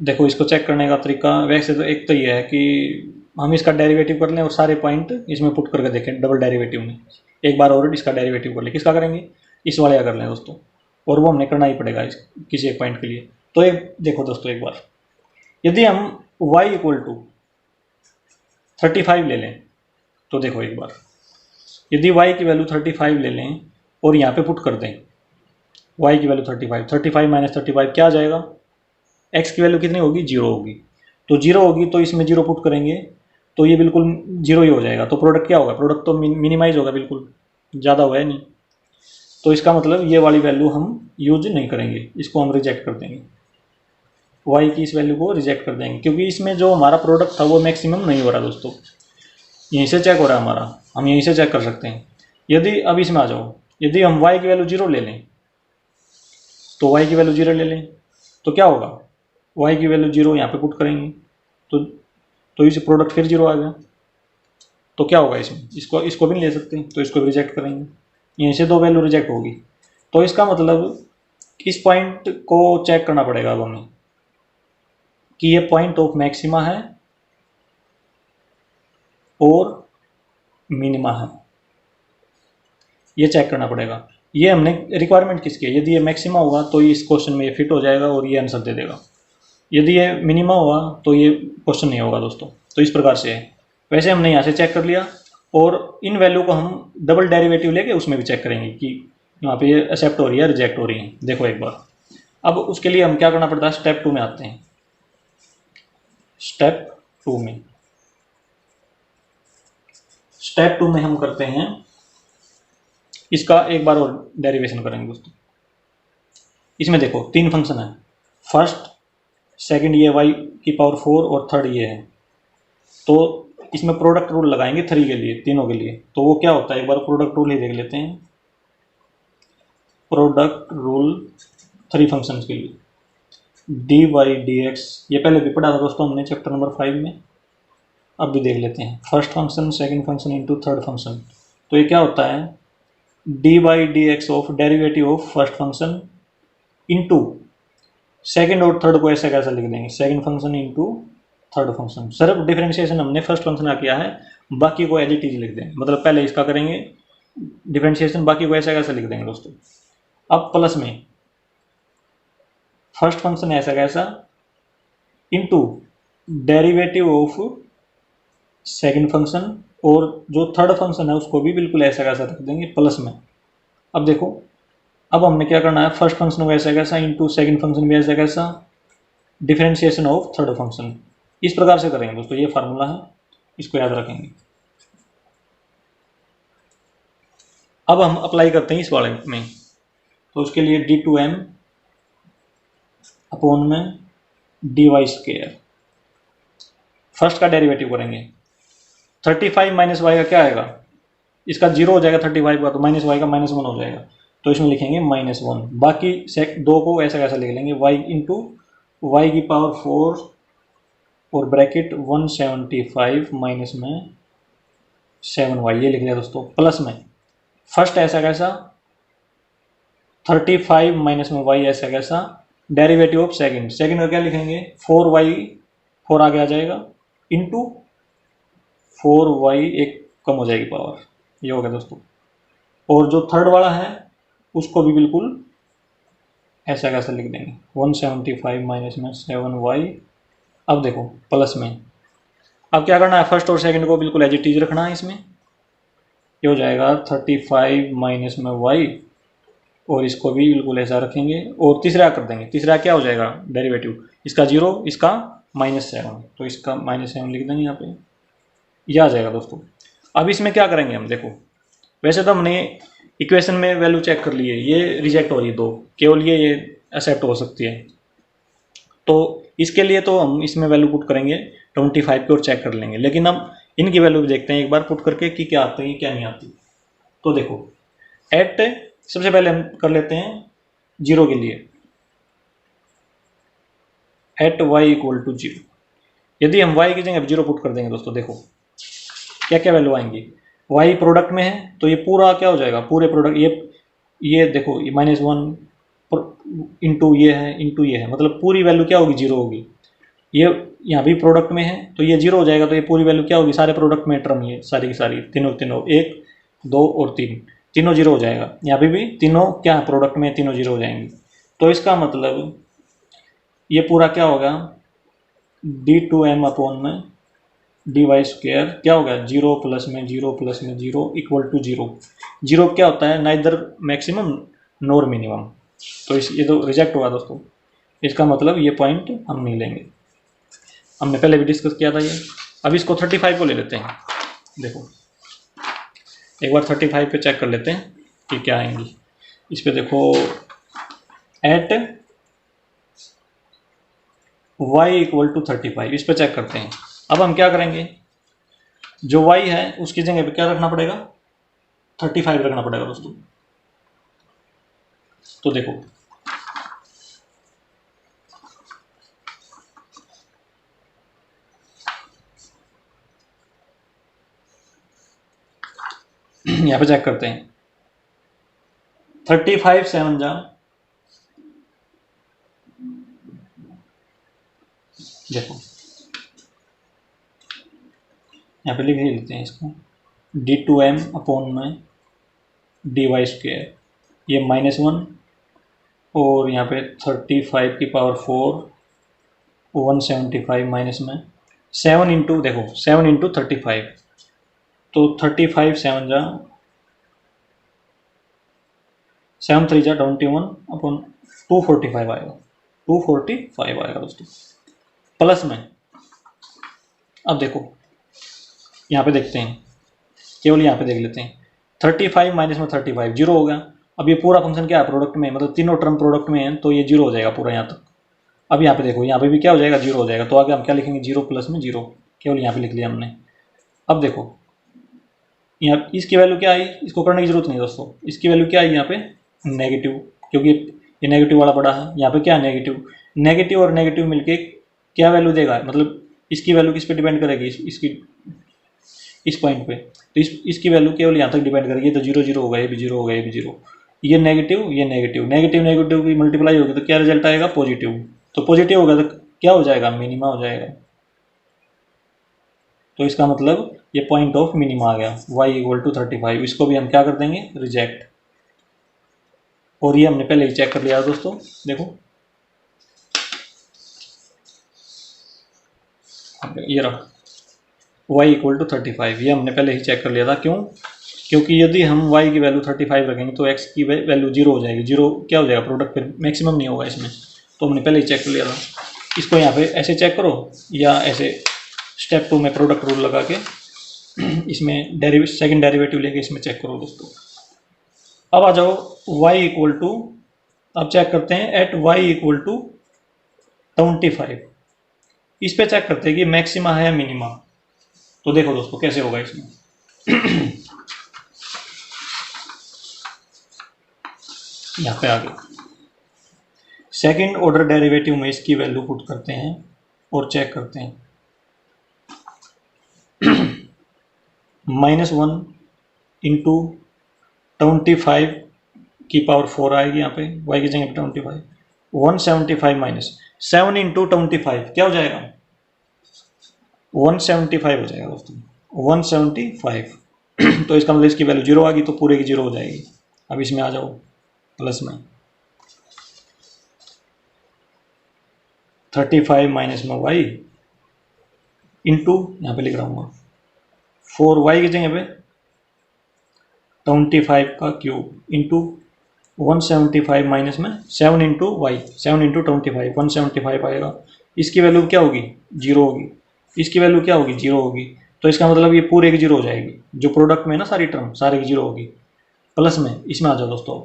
देखो इसको चेक करने का तरीका वैसे तो एक तो ये है कि हम इसका डेरिवेटिव कर लें और सारे पॉइंट इसमें पुट करके देखें डबल डेरिवेटिव में, एक बार और इसका डेरिवेटिव कर लें। किसका करेंगे, इस वाले का कर लें दोस्तों, और वो हमने करना ही पड़ेगा किसी एक पॉइंट के लिए। तो एक देखो दोस्तों, एक बार यदि हम y इक्वल टू 35 ले लें, तो देखो एक बार यदि y की वैल्यू 35 ले लें और यहाँ पे पुट कर दें y की वैल्यू 35 माइनस 35 क्या आ जाएगा, x की वैल्यू कितनी होगी, 0 होगी। तो 0 होगी तो इसमें 0 पुट करेंगे तो ये बिल्कुल 0 ही हो जाएगा। तो प्रोडक्ट क्या होगा, प्रोडक्ट तो मिनिमाइज होगा, बिल्कुल ज़्यादा हुआ है नहीं। तो इसका मतलब ये वाली वैल्यू हम यूज नहीं करेंगे, इसको हम रिजेक्ट कर देंगे, y की इस वैल्यू को रिजेक्ट कर देंगे, क्योंकि इसमें जो हमारा प्रोडक्ट था वो मैक्सिमम नहीं हो रहा दोस्तों, यहीं से चेक हो रहा है हमारा, हम यहीं से चेक कर सकते हैं। यदि अब इसमें आ जाओ, यदि हम y की वैल्यू 0 ले लें, तो y की वैल्यू 0 ले लें तो क्या होगा, y की वैल्यू 0 यहाँ पे पुट करेंगे तो इस प्रोडक्ट फिर 0 आ गया। तो क्या होगा इसमें, इसको भी नहीं ले सकते, तो इसको भी रिजेक्ट करेंगे, यहीं से 2 वैल्यू रिजेक्ट होगी। तो इसका मतलब इस पॉइंट को चेक करना पड़ेगा अब हमें कि ये पॉइंट ऑफ मैक्सिमा है और मिनिमा है, ये चेक करना पड़ेगा। ये हमने रिक्वायरमेंट किसकी है, यदि ये मैक्सिमा होगा तो इस क्वेश्चन में ये फिट हो जाएगा और ये आंसर दे देगा, यदि ये मिनिमा हुआ तो ये क्वेश्चन नहीं होगा दोस्तों। तो इस प्रकार से है। वैसे हमने यहाँ से चेक कर लिया, और इन वैल्यू को हम डबल डेरिवेटिव लेके उसमें भी चेक करेंगे कि यहाँ पे ये एक्सेप्ट हो रही है रिजेक्ट हो रही है। देखो एक बार, अब उसके लिए हम क्या करना पड़ता है, स्टेप 2 में आते हैं। स्टेप 2 में स्टेप 2 में हम करते हैं, इसका एक बार और डेरिवेशन करेंगे दोस्तों। इसमें देखो 3 फंक्शन है, फर्स्ट, सेकंड ये y की पावर 4 और थर्ड ये है। तो इसमें प्रोडक्ट रूल लगाएंगे 3 के लिए, तीनों के लिए। तो वो क्या होता है, एक बार प्रोडक्ट रूल ही देख लेते हैं। प्रोडक्ट रूल 3 फंक्शंस के लिए, डी वाई डी एक्स, ये पहले भी पढ़ा था दोस्तों हमने चैप्टर नंबर 5 में, अब भी देख लेते हैं। First function, second function into third function. तो ये क्या होता है, D Y D X of derivative of first function into second और थर्ड को ऐसा कैसा लिख देंगे, second function into third function. सिर्फ डिफरेंशिएशन हमने फर्स्ट फंक्शन का किया है, बाकी को एज इट इज लिख देंगे। मतलब पहले इसका करेंगे डिफरेंशिएशन, बाकी को ऐसा कैसा लिख देंगे दोस्तों। अब प्लस में फर्स्ट फंक्शन ऐसा कैसा into derivative of second function, और जो थर्ड फंक्शन है उसको भी बिल्कुल ऐसा कैसा रख देंगे प्लस में। अब देखो, अब हमने क्या करना है, फर्स्ट फंक्शन को ऐसा कैसा इंटू सेकंड फंक्शन भी ऐसा कैसा, डिफरेंशिएशन ऑफ थर्ड फंक्शन। इस प्रकार से करेंगे दोस्तों, ये फार्मूला है, इसको याद रखेंगे। अब हम अप्लाई करते हैं इस वाले में। तो उसके लिए डी टू एम अपॉन में डी वाई स्क्वेयर, फर्स्ट का डेरिवेटिव करेंगे। 35 माइनस वाई का क्या आएगा, इसका 0 हो जाएगा 35 का, तो माइनस वाई का -1 हो जाएगा। तो इसमें लिखेंगे -1। बाकी दो को ऐसा कैसा लिख लेंगे, y इंटू वाई की पावर 4 और ब्रैकेट 175 माइनस में 7y, ये लिख लिया दोस्तों। प्लस में फर्स्ट ऐसा कैसा 35 माइनस में y ऐसा कैसा, डेरिवेटिव ऑफ सेकंड, सेकंड का क्या लिखेंगे 4y, 4 आगे आ जाएगा, इंटू 4y एक कम हो जाएगी पावर, ये हो गया दोस्तों। और जो थर्ड वाला है उसको भी बिल्कुल ऐसा कैसा लिख देंगे 175 माइनस में 7y। अब देखो प्लस में, अब क्या करना है, फर्स्ट और सेकंड को बिल्कुल एज इट इज रखना है इसमें। ये हो जाएगा 35 माइनस में y, और इसको भी बिल्कुल ऐसा रखेंगे, और तीसरा कर देंगे। तीसरा क्या हो जाएगा डेरिवेटिव, इसका 0, इसका -7, तो इसका -7 लिख देंगे यहाँ पे, यह आ जाएगा दोस्तों। अब इसमें क्या करेंगे हम, देखो वैसे तो हमने इक्वेशन में वैल्यू चेक कर ली है, ये रिजेक्ट हो रही है 2, केवल ये एक्सेप्ट हो सकती है। तो इसके लिए तो हम इसमें वैल्यू पुट करेंगे 25 की और चेक कर लेंगे। लेकिन हम इनकी वैल्यू भी देखते हैं एक बार पुट करके कि क्या आती है क्या नहीं आती। तो देखो एट, सबसे पहले हम कर लेते हैं 0 के लिए, एट y इक्वल टू 0। यदि हम y की जगह 0 पुट कर देंगे दोस्तों, देखो क्या क्या वैल्यू आएंगी। y प्रोडक्ट में है तो ये पूरा क्या हो जाएगा, पूरे प्रोडक्ट, ये देखो ये -1 इंटू ये है, इंटू ये है, मतलब पूरी वैल्यू क्या होगी 0 होगी। ये यहाँ भी प्रोडक्ट में है तो ये 0 हो जाएगा, तो ये पूरी वैल्यू क्या होगी, सारे प्रोडक्ट में टर्म ये सारी की सारी तीनों 1, 2 और 3 तीनों 0 हो जाएगा। यहाँ पे भी तीनों क्या है प्रोडक्ट में, तीनों 0 हो जाएंगे। तो इसका मतलब ये पूरा क्या होगा, d2m अपॉन में डी वाई स्क्वेयर क्या होगा, 0 प्लस में 0 प्लस में 0 इक्वल टू 0। 0 क्या होता है, नाइदर मैक्सिमम नोर मिनिमम। तो ये तो रिजेक्ट हुआ दोस्तों, इसका मतलब ये पॉइंट हम नहीं लेंगे, हमने पहले भी डिस्कस किया था ये। अब इसको 35 को ले लेते हैं। देखो एक बार 35 पे चेक कर लेते हैं कि क्या आएंगी। इस पे देखो एट y इक्वल टू 35, इस पे चेक करते हैं। अब हम क्या करेंगे, जो y है उसकी जगह पे क्या रखना पड़ेगा, 35 रखना पड़ेगा दोस्तों। तो देखो यहाँ पे चेक करते हैं, 35 7 जा, देखो यहाँ पे लिख ही लेते हैं इसको, d2m अपॉन में डी वाई स्क्वेयर, ये -1 और यहाँ पे 35 की पावर 4 175 माइनस में 7 इंटू, देखो 7 इंटू 35, तो 35 7 जा 7 3 जा 21 अपन 245 आएगा, 245 आएगा दोस्तों। प्लस में अब देखो यहाँ पे देखते हैं केवल यहाँ पे देख लेते हैं 35 माइनस में 35 जीरो होगा। अब ये पूरा फंक्शन क्या है प्रोडक्ट में, मतलब तीनों टर्म प्रोडक्ट में है तो ये जीरो हो जाएगा पूरा यहाँ तक। अब यहाँ पे देखो यहाँ पे भी क्या हो जाएगा, जीरो हो जाएगा। तो आगे हम क्या लिखेंगे, जीरो प्लस में जीरो, केवल यहाँ पे लिख लिया हमने। अब देखो यहाँ इसकी वैल्यू क्या आई, इसको करने की जरूरत नहीं दोस्तों, इसकी वैल्यू क्या आई यहाँ पे नेगेटिव, क्योंकि ये नेगेटिव वाला बड़ा है। यहाँ पे क्या है नेगेटिव, नेगेटिव और नेगेटिव मिलके क्या वैल्यू देगा, मतलब इसकी वैल्यू किस पे डिपेंड करेगी, इसकी इस पॉइंट पे। तो इसकी वैल्यू केवल यहाँ तक डिपेंड करेगी। तो जीरो जीरो होगा, ये भी जीरो होगा, ये भी जीरो, ये नेगेटिव ये नेगेटिव, नेगेटिव नेगेटिव की मल्टीप्लाई होगी तो क्या रिजल्ट आएगा पॉजिटिव। तो पॉजिटिव होगा तो क्या हो जाएगा, मिनिमा हो जाएगा। तो इसका मतलब ये पॉइंट ऑफ मिनिमा आ गया y इक्वल टू 35। इसको भी हम क्या कर देंगे, रिजेक्ट। और ये हमने पहले ही चेक कर लिया दोस्तों, देखो ये रहा y इक्वल टू 35, ये हमने पहले ही चेक कर लिया था। क्यों, क्योंकि यदि हम y की वैल्यू 35 रखेंगे तो x की वैल्यू जीरो हो जाएगी। जीरो क्या हो जाएगा, प्रोडक्ट फिर मैक्सिमम नहीं होगा इसमें, तो हमने पहले ही चेक कर लिया था। इसको यहाँ पे ऐसे चेक करो या ऐसे स्टेप 2 में प्रोडक्ट रूल लगा के इसमें सेकंड डेरिवेटिव लेके इसमें चेक करो दोस्तों। अब आ जाओ y इक्वल टू, अब चेक करते हैं एट y इक्वल टू 25। इस पे चेक करते हैं कि मैक्सिमा है या मिनिमा। तो देखो दोस्तों कैसे होगा इसमें यहाँ पे आगे सेकंड ऑर्डर डेरिवेटिव में इसकी वैल्यू पुट करते हैं और चेक करते हैं। -1 इंटू 25 की पावर 4 आएगी यहाँ पे, y की जगह पे 25, 175 माइनस 7 इंटू 25 क्या हो जाएगा 175 हो जाएगा दोस्तों, 175। तो इसका मतलब इसकी वैल्यू जीरो आ गई तो पूरे की जीरो हो जाएगी। अब इसमें आ जाओ प्लस में 35 माइनस में y इंटू यहाँ पे लिख रहा हूँ 4y की जगह पे 25 का क्यूब इंटू 175 माइनस में 7 इंटू वाई, 7 इंटू 25 175 आएगा। इसकी वैल्यू क्या होगी, जीरो होगी। इसकी वैल्यू क्या होगी, जीरो होगी। तो इसका मतलब ये पूरे की जीरो हो जाएगी, जो प्रोडक्ट में है ना सारी टर्म सारे की जीरो होगी। प्लस में इसमें आ जाओ दोस्तों,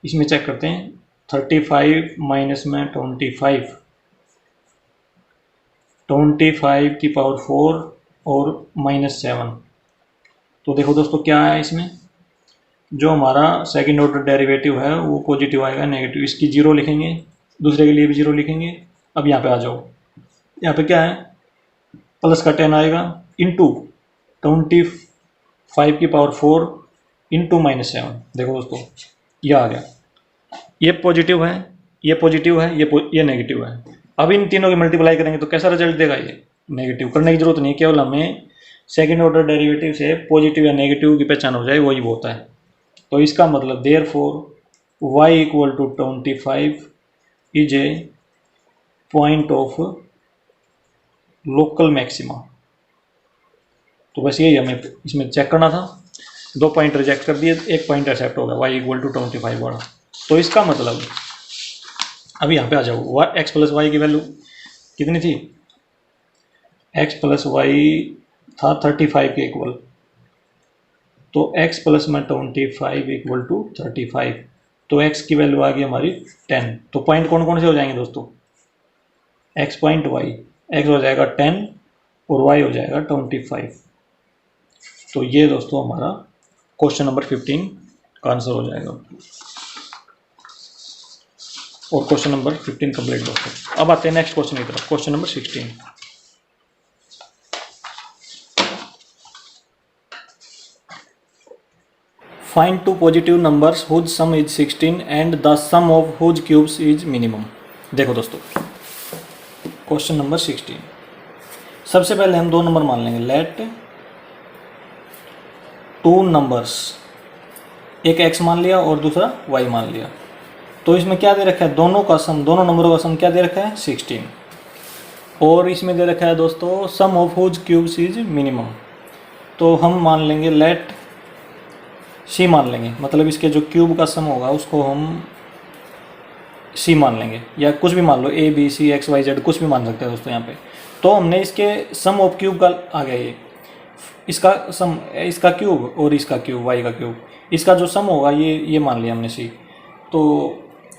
इसमें चेक करते हैं 35 माइनस में 25 की पावर 4 और -7। तो देखो दोस्तों क्या है इसमें, जो हमारा सेकंड ऑर्डर डेरिवेटिव है वो पॉजिटिव आएगा नेगेटिव, इसकी जीरो लिखेंगे, दूसरे के लिए भी जीरो लिखेंगे। अब यहाँ पे आ जाओ, यहाँ पे क्या है प्लस का 10 आएगा इंटू 25 की पावर 4 इंटू -7। देखो दोस्तों ये आ गया, ये पॉजिटिव है, ये पॉजिटिव है, ये नेगेटिव है। अब इन तीनों की मल्टीप्लाई करेंगे तो कैसा रिजल्ट देगा, ये नेगेटिव। करने की जरूरत नहीं, केवल हमें सेकंड ऑर्डर डेरिवेटिव से पॉजिटिव या नेगेटिव की पहचान हो जाए वही बहुत है। तो इसका मतलब therefore y equal to 25 is a point of local maxima. तो बस यही हमें इसमें चेक करना था। 2 पॉइंट रिजेक्ट कर दिए, 1 पॉइंट एक्सेप्ट हो गया y इक्वल टू 25 वाला। तो इसका मतलब अभी यहाँ पे आ जाओ, x प्लस वाई की वैल्यू कितनी थी, x प्लस वाई था 35 के इक्वल, तो x प्लस में 25 इक्वल टू 35। तो x की वैल्यू आ गई हमारी 10। तो पॉइंट कौन कौन से हो जाएंगे दोस्तों, x पॉइंट y, x हो जाएगा 10 और y हो जाएगा 25। तो ये दोस्तों हमारा क्वेश्चन नंबर 15 का आंसर हो जाएगा। और क्वेश्चन नंबर 15 कंप्लीट दोस्तों। अब आते हैं नेक्स्ट क्वेश्चन की तरफ, question number 16। Find two positive numbers whose sum is 16 and the sum of whose cubes is minimum। देखो दोस्तों क्वेश्चन नंबर 16, सबसे पहले हम 2 नंबर मान लेंगे। लेट 2 नंबर्स, एक x मान लिया और दूसरा y मान लिया। तो इसमें क्या दे रखा है, दोनों का सम, दोनों नंबरों का सम क्या दे रखा है 16। और इसमें दे रखा है दोस्तों sum of whose cubes is minimum. तो हम मान लेंगे लेट सी मान लेंगे, मतलब इसके जो क्यूब का सम होगा उसको हम सी मान लेंगे, या कुछ भी मान लो a b c x y z कुछ भी मान सकते हैं दोस्तों यहाँ पे। तो हमने इसके सम ऑफ क्यूब का आ गया ये इसका सम, इसका क्यूब और इसका क्यूब, वाई का क्यूब, इसका जो सम होगा ये मान लिया हमने सी। तो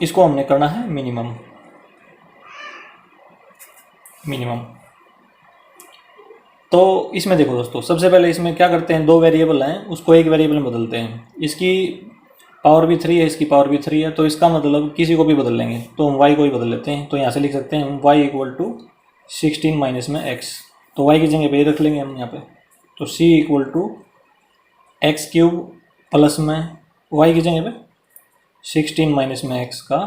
इसको हमने करना है मिनिमम। तो इसमें देखो दोस्तों, सबसे पहले इसमें क्या करते हैं, दो वेरिएबल हैं उसको एक वेरिएबल में बदलते हैं। इसकी पावर भी 3 है, इसकी पावर भी 3 है, तो इसका मतलब किसी को भी बदल लेंगे, तो हम y को ही बदल लेते हैं। तो यहाँ से लिख सकते हैं हम y इक्वल टू 16 माइनस में x, तो y की जगह पे रख लेंगे हम यहाँ पे। तो c equal to X cube plus में y की जगह पे 16 माइनस में x का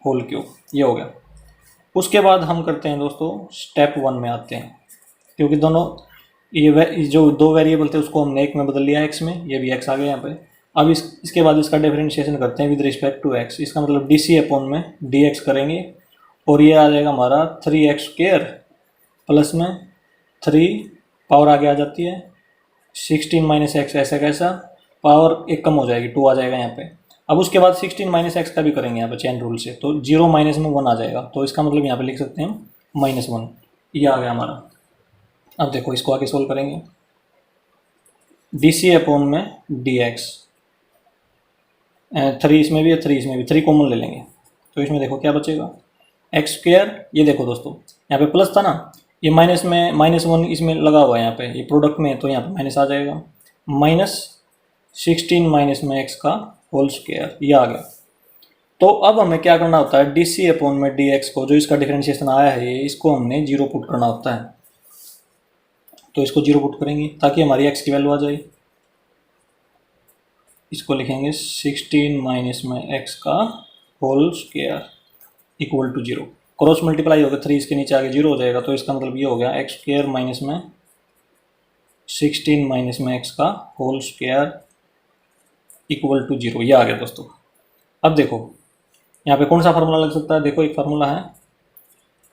होल क्यूब, ये हो गया। उसके बाद हम करते हैं दोस्तों स्टेप 1 में आते हैं, क्योंकि दोनों ये जो दो वेरिएबल थे उसको हमने एक में बदल लिया x में, ये भी x आ गया यहाँ पे। अब इसके बाद इसका डिफरेंशिएशन करते हैं विद रिस्पेक्ट टू x, इसका मतलब डी सी अपॉन में डी एक्स करेंगे, और ये आ जाएगा हमारा 3x² प्लस में 3 पावर आगे आ जाती है 16 माइनस एक्स, ऐसा कैसा पावर एक कम हो जाएगी, 2 आ जाएगा यहाँ पे। अब उसके बाद 16 माइनस एक्स का भी करेंगे यहाँ पे चेन रूल से, तो 0 माइनस में 1 आ जाएगा, तो इसका मतलब यहाँ पे लिख सकते हैं -1, ये आ गया हमारा। अब देखो इसको आगे सोल्व करेंगे, डी सी अपॉन में डी एक्स, 3 इसमें भी है 3 इसमें भी, 3 कॉमन ले लेंगे, तो इसमें देखो क्या बचेगा x²। ये देखो दोस्तों यहाँ पे प्लस था ना, ये माइनस में -1 इसमें लगा हुआ है यहाँ पे, ये प्रोडक्ट में है, तो यहाँ पे माइनस आ जाएगा, -16 माइनस में x का होल स्क्वायर, ये आ गया। तो अब हमें क्या करना होता है, डी सी अपॉन में डी एक्स को, जो इसका डिफरेंशिएशन आया है इसको हमने 0 पुट करना होता है। तो इसको 0 पुट करेंगे ताकि हमारी x की वैल्यू आ जाए। इसको लिखेंगे 16 माइनस में x का whole square equal to 0, cross multiply होगा 3 इसके नीचे आगे 0 हो जाएगा, तो इसका मतलब ये हो गया x² माइनस में 16 माइनस में x का होल स्क्वायर इक्वल टू 0, ये आ गया दोस्तों। अब देखो यहाँ पे कौन सा फार्मूला लग सकता है, देखो एक फार्मूला है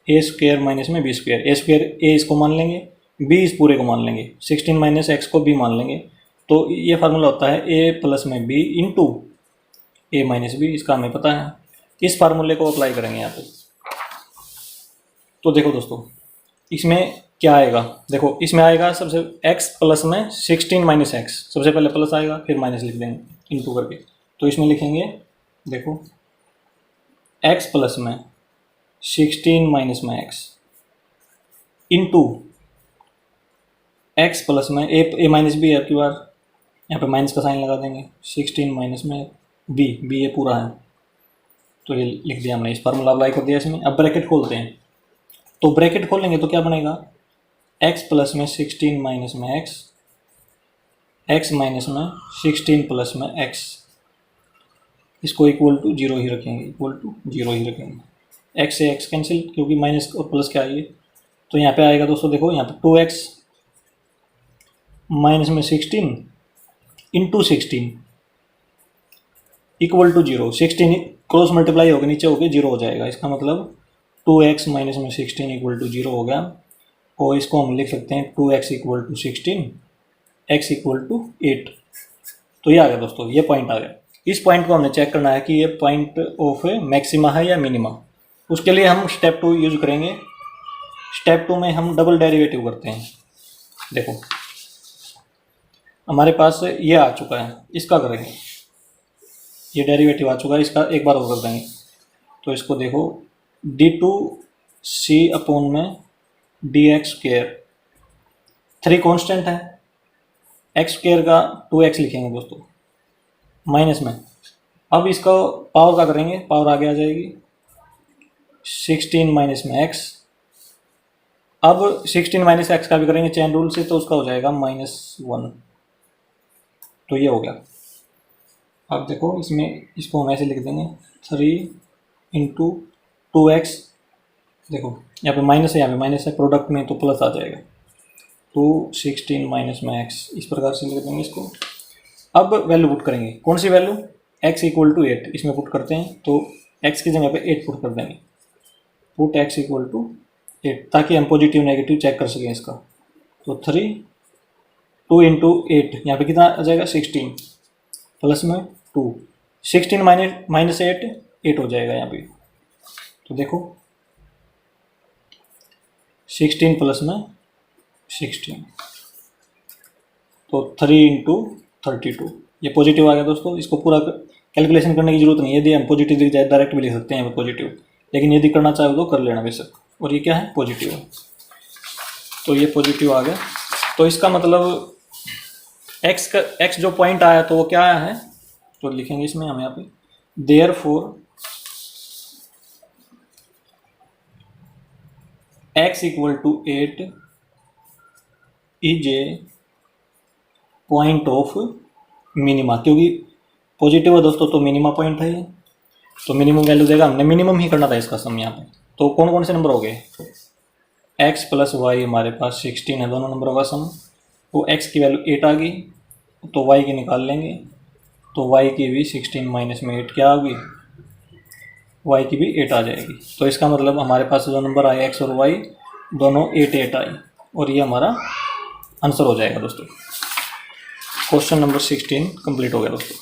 a² माइनस में b², a इसको मान लेंगे, b इस पूरे को मान लेंगे, 16 माइनस x को b मान लेंगे, तो ये फार्मूला होता है a प्लस में b into a minus b, इसका हमें पता है। इस फार्मूले को अप्लाई करेंगे यहाँ पे। तो देखो दोस्तों इसमें क्या आएगा, देखो इसमें आएगा सबसे x प्लस में 16 माइनस एक्स, सबसे पहले प्लस आएगा फिर माइनस लिख देंगे इंटू करके, तो इसमें लिखेंगे देखो x प्लस में 16 माइनस में x इंटू x प्लस में a माइनस बी है, आपकी बार यहाँ पे माइनस का साइन लगा देंगे, 16 माइनस में b ये पूरा है, तो ये लिख दिया हमने, इस फार्मूला अप्लाई कर दिया इसमें। अब ब्रैकेट खोलते हैं, तो ब्रैकेट खोलेंगे तो क्या बनेगा, x प्लस में 16 माइनस में x माइनस में 16 प्लस में x, इसको इक्वल टू 0 ही रखेंगे, इक्वल टू 0 ही रखेंगे, x से x कैंसिल क्योंकि माइनस और प्लस क्या आइए, तो यहाँ पे आएगा दोस्तों देखो यहाँ पे 2x माइनस में 16 into 16 equal to 0, 16 cross multiply होकर नीचे होकर 0 हो जाएगा, इसका मतलब 2x माइनस में 16 इक्वल टू 0 हो गया, और इसको हम लिख सकते हैं 2x equal to 16, x equal to 8। तो ये आ गया दोस्तों, ये पॉइंट आ गया। इस पॉइंट को हमने चेक करना है कि ये पॉइंट ऑफ मैक्सिमा है या मिनिमा। उसके लिए हम स्टेप 2 यूज करेंगे। स्टेप 2 में हम डबल डेरिवेटिव करते हैं। देखो हमारे पास ये आ चुका है, इसका करेंगे, ये डेरिवेटिव आ चुका है, इसका एक बार और कर देंगे। तो इसको देखो d2c अपॉन में dx², 3 कांस्टेंट है, x² का 2x लिखेंगे दोस्तों माइनस में। अब इसका पावर का करेंगे, पावर आगे आ जाएगी 16 माइनस में x, अब 16 माइनस एक्स का भी करेंगे चेन रूल से, तो उसका हो जाएगा -1, तो ये हो गया। अब देखो इसमें इसको हम ऐसे लिख देंगे 3 इंटू 2x, देखो यहाँ पे माइनस है, यहाँ पे माइनस है, प्रोडक्ट में तो प्लस आ जाएगा, तो 16 माइनस में x, इस प्रकार से लिख देंगे इसको। अब वैल्यू पुट करेंगे, कौन सी वैल्यू, x इक्वल टू 8 इसमें पुट करते हैं, तो x की जगह पे 8 पुट कर देंगे, पुट x इक्वल टू 8, ताकि हम पॉजिटिव नेगेटिव चेक कर सकें इसका। तो 2 इंटू 8 यहाँ पे कितना आ जाएगा 16 प्लस में 2, 16 माइनस 8 हो जाएगा यहाँ पे। तो देखो 16 प्लस में 16, तो 3 इंटू 32 ये पॉजिटिव आ गया दोस्तों। इसको पूरा कैलकुलेशन करने की जरूरत नहीं है, यदि हम पॉजिटिव दिख जाए डायरेक्ट भी लिख सकते हैं पॉजिटिव, लेकिन यदि करना चाहे तो कर लेना बेशक। और ये क्या है, पॉजिटिव है, तो ये पॉजिटिव आ गया। तो इसका मतलब एक्स जो पॉइंट आया तो वो क्या आया है, तो लिखेंगे इसमें हम यहाँ पे therefore x equal to 8 is a point of minima, क्योंकि पॉजिटिव है दोस्तों तो मिनिमा पॉइंट है ये, तो मिनिमम वैल्यू देगा। हमने मिनिमम ही करना था इसका सम यहाँ पे। तो कौन कौन से नंबर हो गए, x प्लस वाई हमारे पास 16 है, दोनों नंबरों का सम। तो x की वैल्यू 8 आ गई, तो y की निकाल लेंगे, तो y की भी 16 माइनस में 8 क्या आ गई, y की भी 8 आ जाएगी। तो इसका मतलब हमारे पास जो नंबर आए x और y दोनों 8 आए, और ये हमारा आंसर हो जाएगा दोस्तों। क्वेश्चन नंबर 16 कंप्लीट हो गया दोस्तों।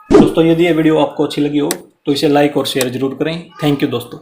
दोस्तों यदि ये वीडियो आपको अच्छी लगी हो तो इसे लाइक और शेयर जरूर करें। थैंक यू दोस्तों।